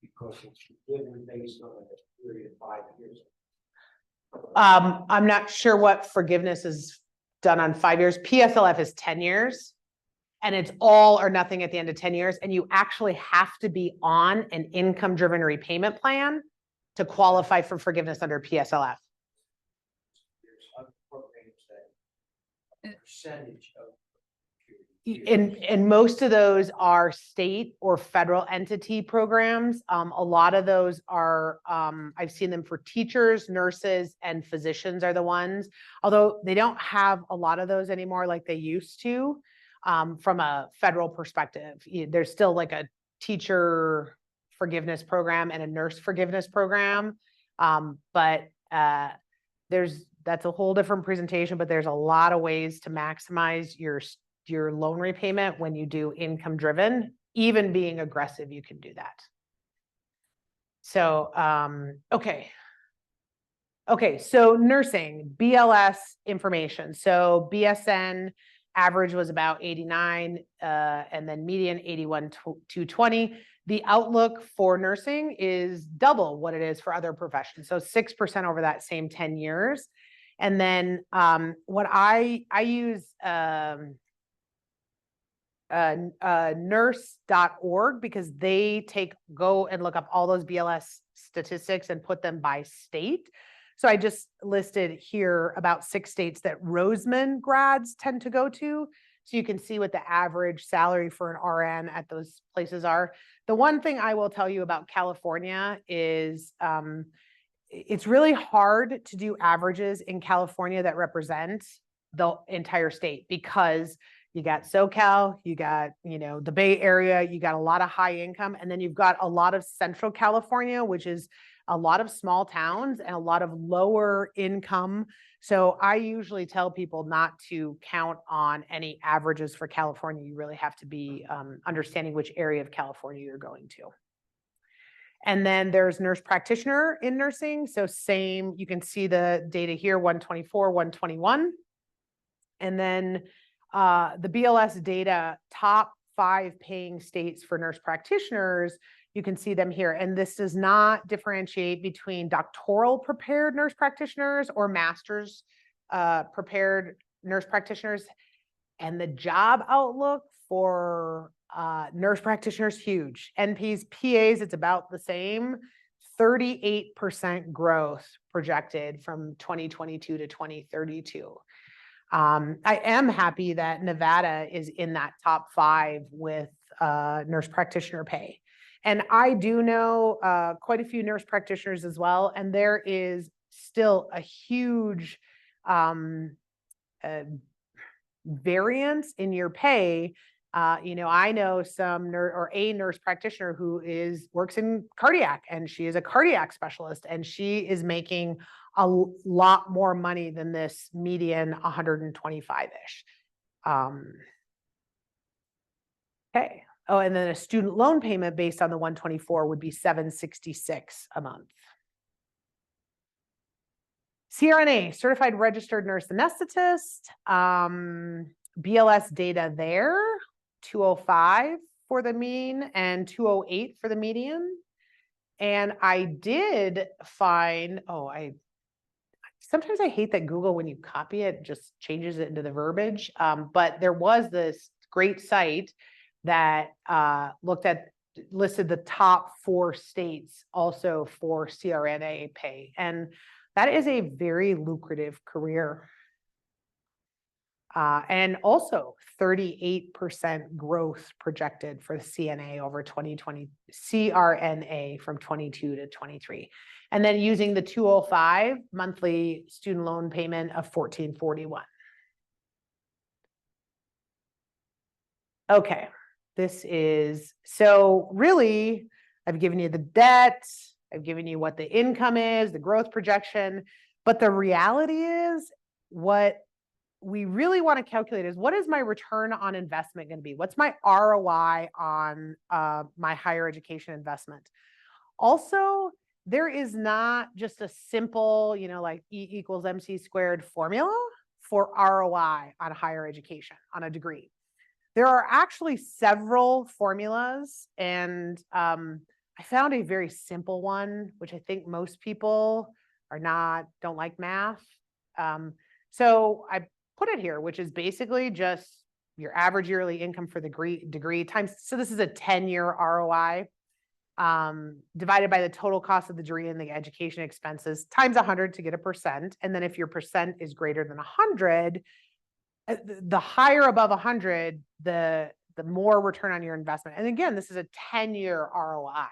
because it's forgiven based on a period of 5 years. I'm not sure what forgiveness is done on 5 years. PSLF is 10 years. And it's all or nothing at the end of 10 years. And you actually have to be on an income-driven repayment plan to qualify for forgiveness under PSLF. There's other programs that a percentage of And most of those are state or federal entity programs. A lot of those are, I've seen them for teachers, nurses, and physicians are the ones, although they don't have a lot of those anymore like they used to. From a federal perspective, there's still like a teacher forgiveness program and a nurse forgiveness program. But that's a whole different presentation, but there's a lot of ways to maximize your loan repayment when you do income driven. Even being aggressive, you can do that. So, okay, so nursing, BLS information. So BSN average was about 89, and then median 81,220. The outlook for nursing is double what it is for other professions. So 6% over that same 10 years. And then what I use nurse.org because they go and look up all those BLS statistics and put them by state. So I just listed here about 6 states that Roseman grads tend to go to. So you can see what the average salary for an RN at those places are. The one thing I will tell you about California is it's really hard to do averages in California that represent the entire state because you got SoCal, you got, the Bay Area, you got a lot of high income, and then you've got a lot of Central California, which is a lot of small towns and a lot of lower income. So I usually tell people not to count on any averages for California. You really have to be understanding which area of California you're going to. And then there's nurse practitioner in nursing. So same, you can see the data here, 124, 121. And then the BLS data, top 5 paying states for nurse practitioners, you can see them here. And this does not differentiate between doctoral prepared nurse practitioners or master's prepared nurse practitioners. And the job outlook for nurse practitioners, huge. NPs, PAs, it's about the same. 38% growth projected from 2022 to 2032. I am happy that Nevada is in that top 5 with nurse practitioner pay. And I do know quite a few nurse practitioners as well. And there is still a huge variance in your pay. I know a nurse practitioner who works in cardiac, and she is a cardiac specialist, and she is making a lot more money than this median 125-ish. Okay. Oh, and then a student loan payment based on the 124 would be $766 a month. CRNA, certified registered nurse anesthetist. BLS data there, 205 for the mean and 208 for the median. And I did find, sometimes I hate that Google, when you copy it, just changes it into the verbiage. But there was this great site that listed the top 4 states also for CRNA pay. And that is a very lucrative career. And also 38% growth projected for the CRNA from 22 to 23. And then using the 205 monthly student loan payment of $1,441. Okay, so really, I've given you the debt, I've given you what the income is, the growth projection, but the reality is what we really want to calculate is, what is my return on investment going to be? What's my ROI on my higher education investment? Also, there is not just a simple, like E equals MC squared formula for ROI on higher education, on a degree. There are actually several formulas, and I found a very simple one, which I think most people don't like math. So I put it here, which is basically just your average yearly income for the degree times, so this is a 10-year ROI, divided by the total cost of the degree and the education expenses, times 100 to get a percent. And then if your percent is greater than 100, the higher above 100, the more return on your investment. And again, this is a 10-year ROI.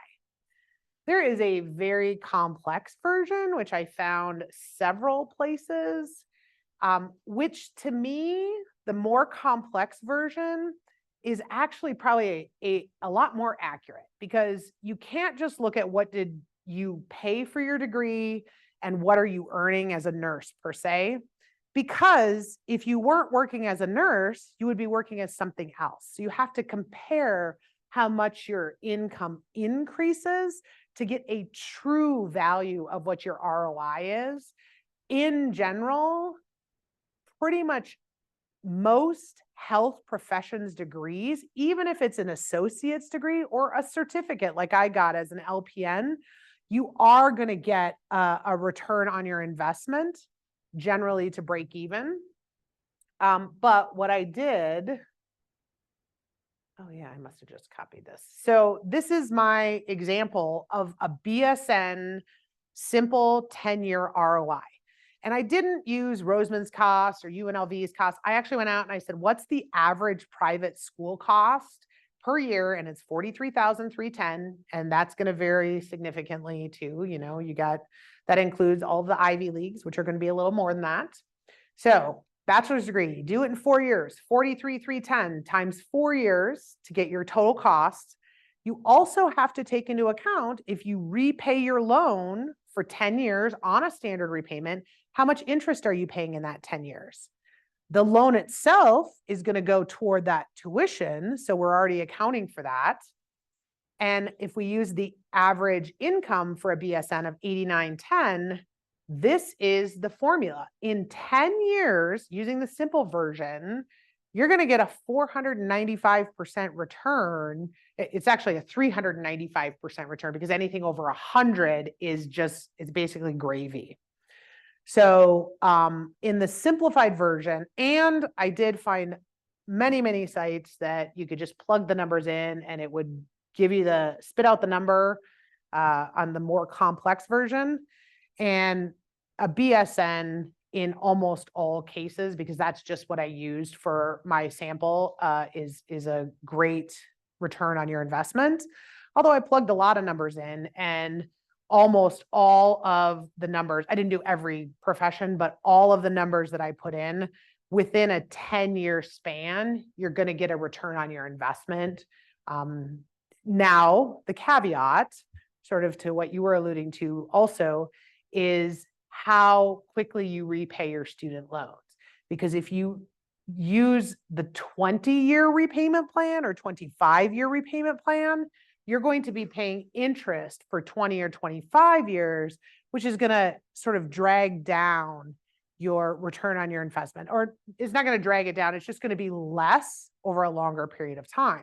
There is a very complex version, which I found several places, which to me, the more complex version is actually probably a lot more accurate, because you can't just look at what did you pay for your degree and what are you earning as a nurse per se. Because if you weren't working as a nurse, you would be working as something else. So you have to compare how much your income increases to get a true value of what your ROI is. In general, pretty much most health professions degrees, even if it's an associate's degree or a certificate like I got as an LPN, you are going to get a return on your investment, generally to break even. But what I did, oh yeah, I must have just copied this. So this is my example of a BSN simple 10-year ROI. And I didn't use Roseman's cost or UNLV's cost. I actually went out and I said, what's the average private school cost per year? And it's $43,310. And that's going to vary significantly too. That includes all of the Ivy Leagues, which are going to be a little more than that. So bachelor's degree, you do it in 4 years, $43,310 times 4 years to get your total cost. You also have to take into account, if you repay your loan for 10 years on a standard repayment, how much interest are you paying in that 10 years? The loan itself is going to go toward that tuition. So we're already accounting for that. And if we use the average income for a BSN of 8910, this is the formula. In 10 years, using the simple version, you're going to get a 495% return. It's actually a 395% return, because anything over 100 is it's basically gravy. So in the simplified version, and I did find many, many sites that you could just plug the numbers in and it would give you spit out the number on the more complex version. And a BSN in almost all cases, because that's just what I used for my sample, is a great return on your investment. Although I plugged a lot of numbers in, and almost all of the numbers, I didn't do every profession, but all of the numbers that I put in within a 10-year span, you're going to get a return on your investment. Now, the caveat, sort of to what you were alluding to also, is how quickly you repay your student loans. Because if you use the 20-year repayment plan or 25-year repayment plan, you're going to be paying interest for 20 or 25 years, which is going to sort of drag down your return on your investment. Or it's not going to drag it down. It's just going to be less over a longer period of time.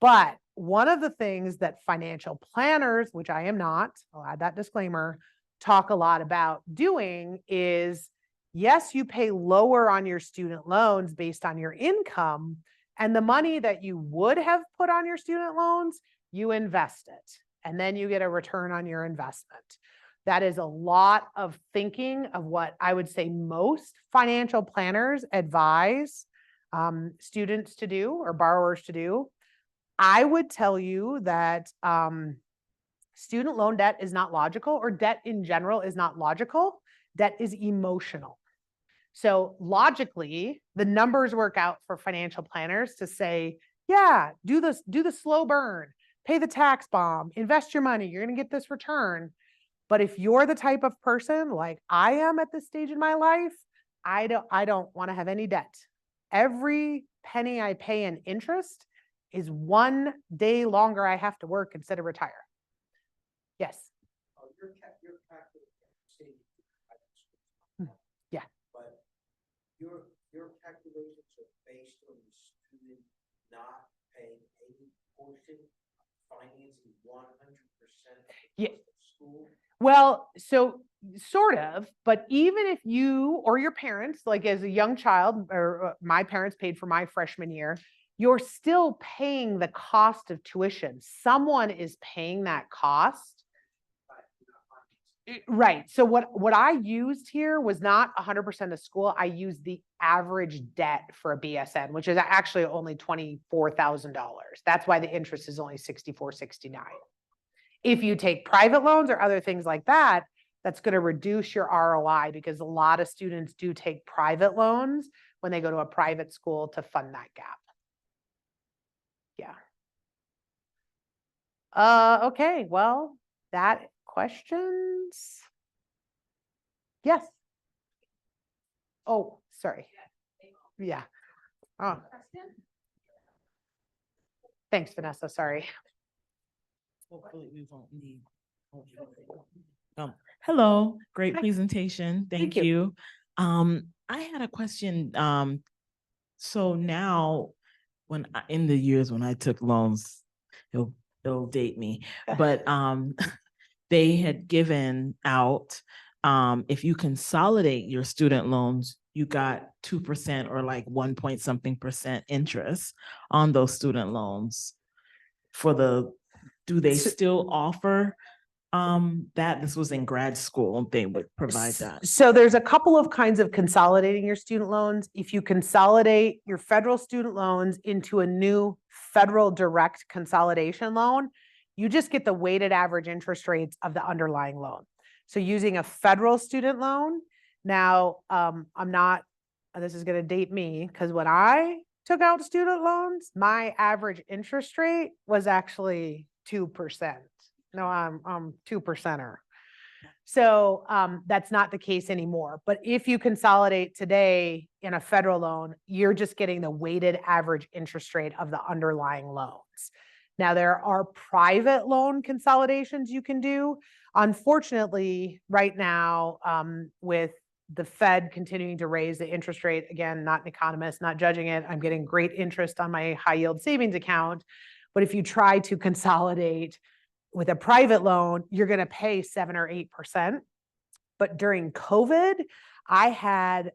But one of the things that financial planners, which I am not, I'll add that disclaimer, talk a lot about doing is, yes, you pay lower on your student loans based on your income, and the money that you would have put on your student loans, you invest it, and then you get a return on your investment. That is a lot of thinking of what I would say most financial planners advise students to do or borrowers to do. I would tell you that student loan debt is not logical, or debt in general is not logical. Debt is emotional. So logically, the numbers work out for financial planners to say, yeah, do the slow burn, pay the tax bomb, invest your money, you're going to get this return. But if you're the type of person like I am at this stage in my life, I don't want to have any debt. Every penny I pay in interest is one day longer I have to work instead of retire. Yes. Your calculations, Yeah. but your calculations are based on the student not paying any portion, financing 100% Yeah. of school. Well, so sort of, but even if you or your parents, like as a young child, or my parents paid for my freshman year, you're still paying the cost of tuition. Someone is paying that cost. Right. So what I used here was not 100% of school. I used the average debt for a BSN, which is actually only $24,000. That's why the interest is only $64.69. If you take private loans or other things like that, that's going to reduce your ROI, because a lot of students do take private loans when they go to a private school to fund that gap. Yeah. Okay. Well, that questions? Yes. Oh, sorry. Yeah. Oh. Thanks, Vanessa. Sorry. Hopefully we won't need. Hello, great Hi. presentation. Thank Thank you. I had a question. So now in the years when I took loans, it'll date me, but they had given out, if you consolidate your student loans, you got 2% or like 1 point something percent interest on those student loans. Do they still offer that? This was in grad school, they would provide that. So there's a couple of kinds of consolidating your student loans. If you consolidate your federal student loans into a new federal direct consolidation loan, you just get the weighted average interest rates of the underlying loan. So using a federal student loan, now this is going to date me, because when I took out student loans, my average interest rate was actually 2%. No, I'm 2%er. So that's not the case anymore. But if you consolidate today in a federal loan, you're just getting the weighted average interest rate of the underlying loans. Now, there are private loan consolidations you can do. Unfortunately, right now, with the Fed continuing to raise the interest rate, again, not an economist, not judging it, I'm getting great interest on my high yield savings account. But if you try to consolidate with a private loan, you're going to pay 7 or 8%. But during COVID, I had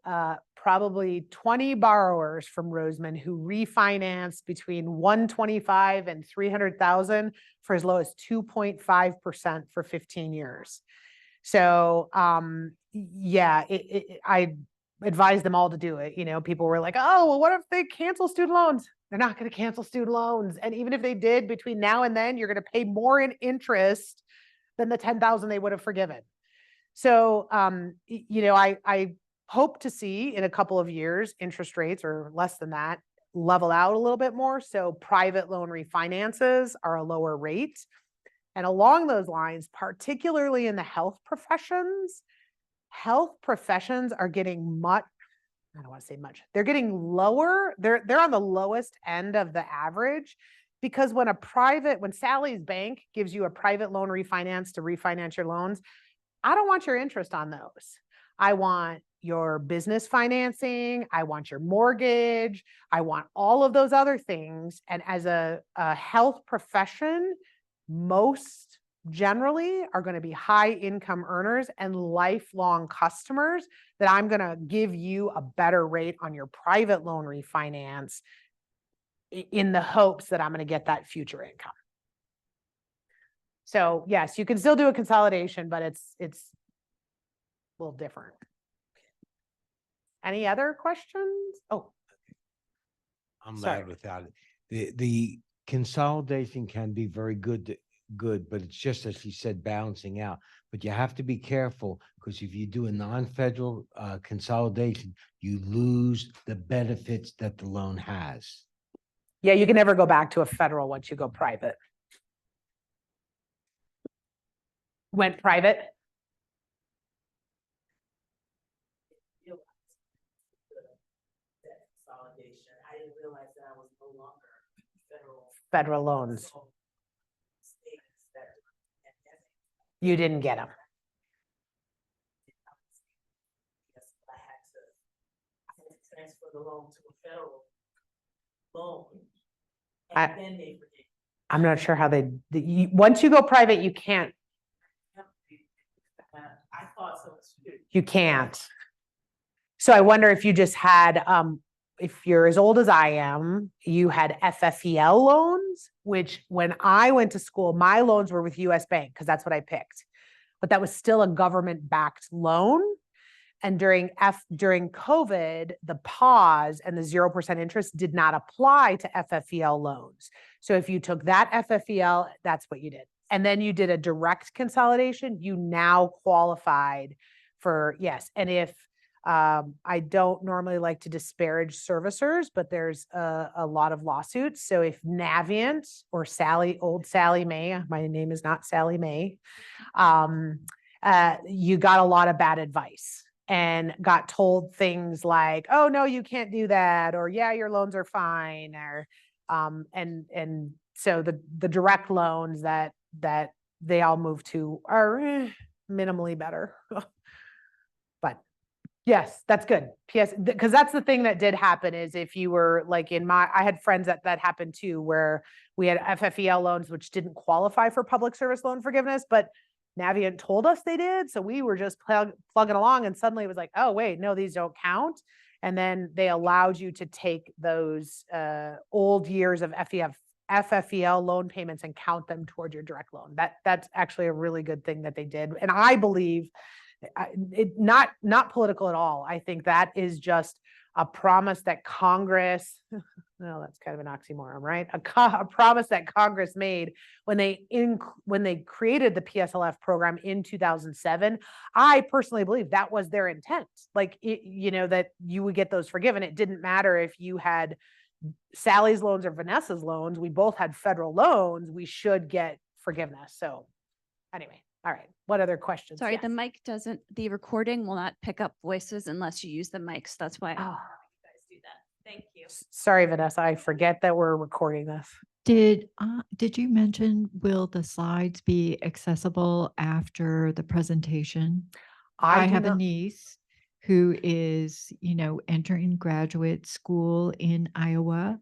probably 20 borrowers from Roseman who refinanced between 125 and 300,000 for as low as 2.5% for 15 years. So yeah, I advised them all to do it. You know, people were like, oh, well, what if they cancel student loans? They're not going to cancel student loans. And even if they did, between now and then, you're going to pay more in interest than the 10,000 they would have forgiven. So, you know, I hope to see in a couple of years, interest rates or less than that level out a little bit more. So private loan refinances are a lower rate. And along those lines, particularly in the health professions are getting much, I don't want to say much, they're getting lower. They're on the lowest end of the average, because when Sally's bank gives you a private loan refinance to refinance your loans, I don't want your interest on those. I want your business financing. I want your mortgage. I want all of those other things. And as a health profession, most generally are going to be high income earners and lifelong customers that I'm going to give you a better rate on your private loan refinance in the hopes that I'm going to get that future income. So yes, you can still do a consolidation, but it's a little different. Any other questions? Oh, I'm Sorry. loud without it. The consolidation can be very good, but it's just as she said, balancing out. But you have to be careful because if you do a non-federal consolidation, you lose the benefits that the loan has. yeah, you can never go back to a federal once you go private. Went private? Consolidation. I didn't realize that I was no longer Federal loans. You didn't get them. I had to transfer the loan to a federal loan. I- And then they forget. I'm not sure how once you go private, you can't, I thought so too. you can't. So I wonder if you just had, if you're as old as I am, you had FFEL loans, which when I went to school, my loans were with US Bank because that's what I picked. But that was still a government-backed loan. And during COVID, the pause and the 0% interest did not apply to FFEL loans. So if you took that FFEL, that's what you did. And then you did a direct consolidation, you now qualified for, yes. And if, I don't normally like to disparage servicers, but there's a lot of lawsuits. So if Navient or old Sally Mae, my name is not Sally Mae, you got a lot of bad advice and got told things like, oh, no, you can't do that. Or yeah, your loans are fine. Or, and so the direct loans that they all move to are minimally better. But yes, that's good. PS, because that's the thing that did happen is if you were like I had friends that happened too, where we had FFEL loans, which didn't qualify for public service loan forgiveness, but Navient told us they did. So we were just plugging along and suddenly it was like, oh, wait, no, these don't count. And then they allowed you to take those old years of FFEL loan payments and count them toward your direct loan. That's actually a really good thing that they did. And I believe not political at all. I think that is just a promise that Congress, well, that's kind of an oxymoron, right? A promise that Congress made when they created the PSLF program in 2007. I personally believe that was their intent. Like, that you would get those forgiven. It didn't matter if you had Sally's loans or Vanessa's loans. We both had federal loans. We should get forgiveness. So anyway, all right. What other questions? Sorry, Yes. the recording will not pick up voices unless you use the mics. That's why Oh, you guys do that. Thank you. sorry, Vanessa. I forget that we're recording this. Did you mention, will the slides be accessible after the presentation? I do have a not- niece who is, entering graduate school in Iowa,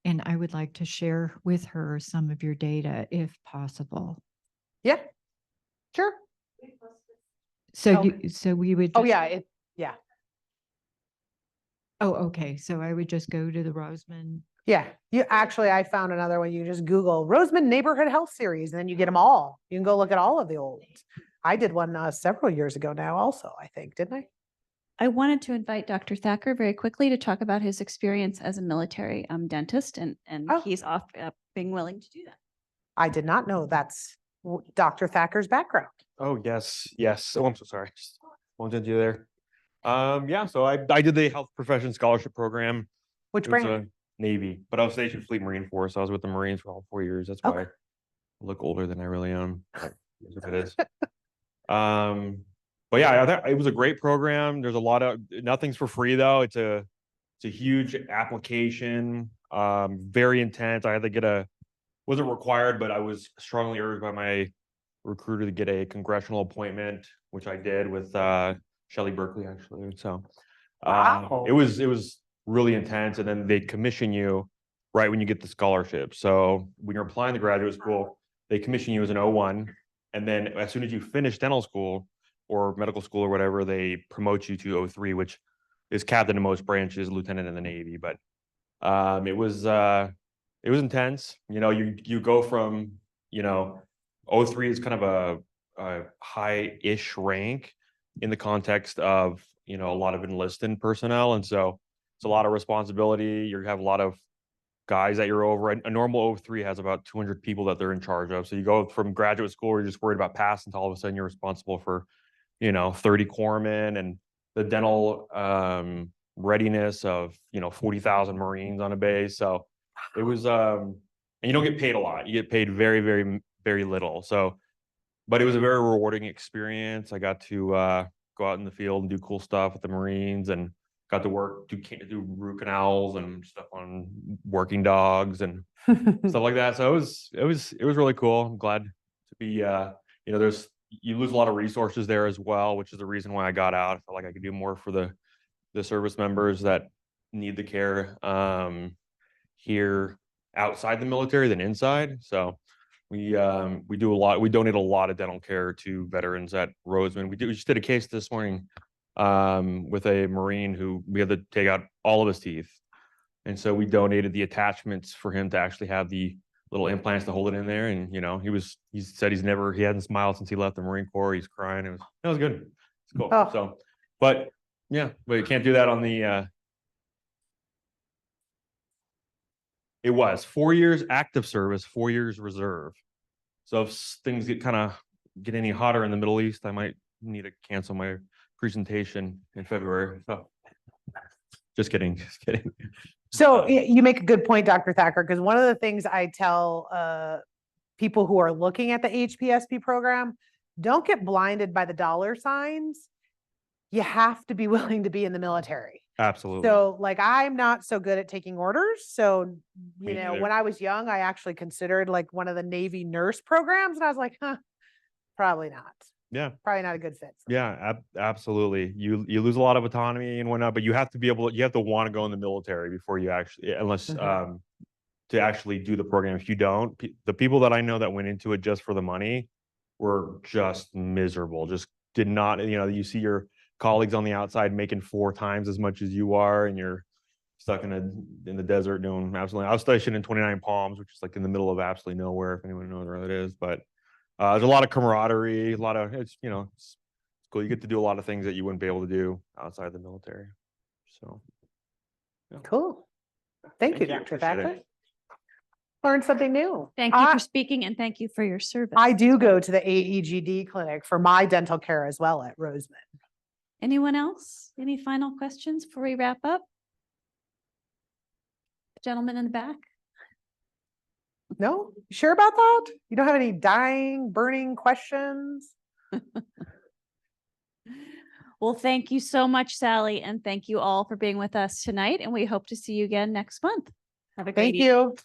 and I would like to share with her some of your data if possible. Yeah, sure. So Okay. so we would. Oh, just- yeah. Yeah. Oh, okay. So I would just go to the Roseman. Yeah. I found another one. You just Google Roseman Neighborhood Health Series and then you get them all. You can go look at all of the old. I did one several years ago now also, I think, didn't I? I wanted to invite Dr. Thacker very quickly to talk about his experience as a military dentist, and Oh. he's being willing to do that. I did not know that's Dr. Thacker's background. Oh, yes, yes. Oh, I'm so sorry. Just won't you there. Yeah, so I did the health profession scholarship program. Which It was brand? a Navy, but I was stationed Fleet Marine Force. I was with the Marines for all 4 years. That's Okay. why I look older than I really am. But it is what it is. But yeah, I thought it was a great program. There's a lot of nothing's for free though. It's a huge application. Very intense. I had to wasn't required, but I was strongly urged by my recruiter to get a congressional appointment, which I did with Shelley Berkeley actually. So Wow. it was really intense. And then they commission you right when you get the scholarship. So when you're applying to graduate school, they commission you as an O1, And then as soon as you finish dental school or medical school or whatever, they promote you to 03, which is captain in most branches, lieutenant in the Navy. But it was intense. You know, you go from, you know, 03 is kind of a high-ish rank in the context of, you know, a lot of enlisted personnel. And so it's a lot of responsibility. You have a lot of guys that you're over. A normal 03 has about 200 people that they're in charge of. So you go from graduate school where you're just worried about passing to all of a sudden you're responsible for, you know, 30 corpsmen and the dental readiness of, you know, 40,000 Marines on a base. So it was, and you don't get paid a lot. You get paid very, very, very little. So, but it was a very rewarding experience. I got to go out in the field and do cool stuff with the Marines, and got to work, do root canals and stuff on working dogs and stuff like that. So it was really cool. I'm glad to be, you know, you lose a lot of resources there as well, which is the reason why I got out. I felt like I could do more for the service members that need the care here outside the military than inside. So we do a lot. We donate a lot of dental care to veterans at Roseman. We just did a case this morning with a Marine who we had to take out all of his teeth. And so we donated the attachments for him to actually have the little implants to hold it in there. And, you know, he said he hadn't smiled since he left the Marine Corps. He's crying. It was good. It's cool. Oh. So, but yeah, but you can't do that on the, it was 4 years active service, 4 years reserve. So if things get any hotter in the Middle East, I might need to cancel my presentation in February. So just kidding. So you make a good point, Dr. Thacker, because one of the things I tell people who are looking at the HPSP program, don't get blinded by the dollar signs. You have to be willing to be in the military. Absolutely. So like, I'm not so good at taking orders. So, Me you know, neither. when I was young, I actually considered like one of the Navy nurse programs. And I was like, probably not. Yeah. Probably not a good fit. For me. Yeah, absolutely. You lose a lot of autonomy and whatnot, but you have to want to go in the military before you actually, unless to actually do the program. If you don't, the people that I know that went into it just for the money were just miserable. Just did not, you know, you see your colleagues on the outside making 4 times as much as you are, and you're stuck in the desert doing absolutely. I was stationed in 29 Palms, which is like in the middle of absolutely nowhere, if anyone knows where that is. But there's a lot of camaraderie, it's, you know, it's cool. You get to do a lot of things that you wouldn't be able to do outside the military. So yeah. Cool. Thank you, Dr. Thacker. Learned something new. Thank you for speaking, and thank you for your service. I do go to the AEGD clinic for my dental care as well at Roseman. Anyone else? Any final questions before we wrap up? Gentleman in the back. No? You sure about that? You don't have any dying, burning questions? Well, thank you so much, Sally, and thank you all for being with us tonight, and we hope to see you again next month. Have a great Thank evening. you.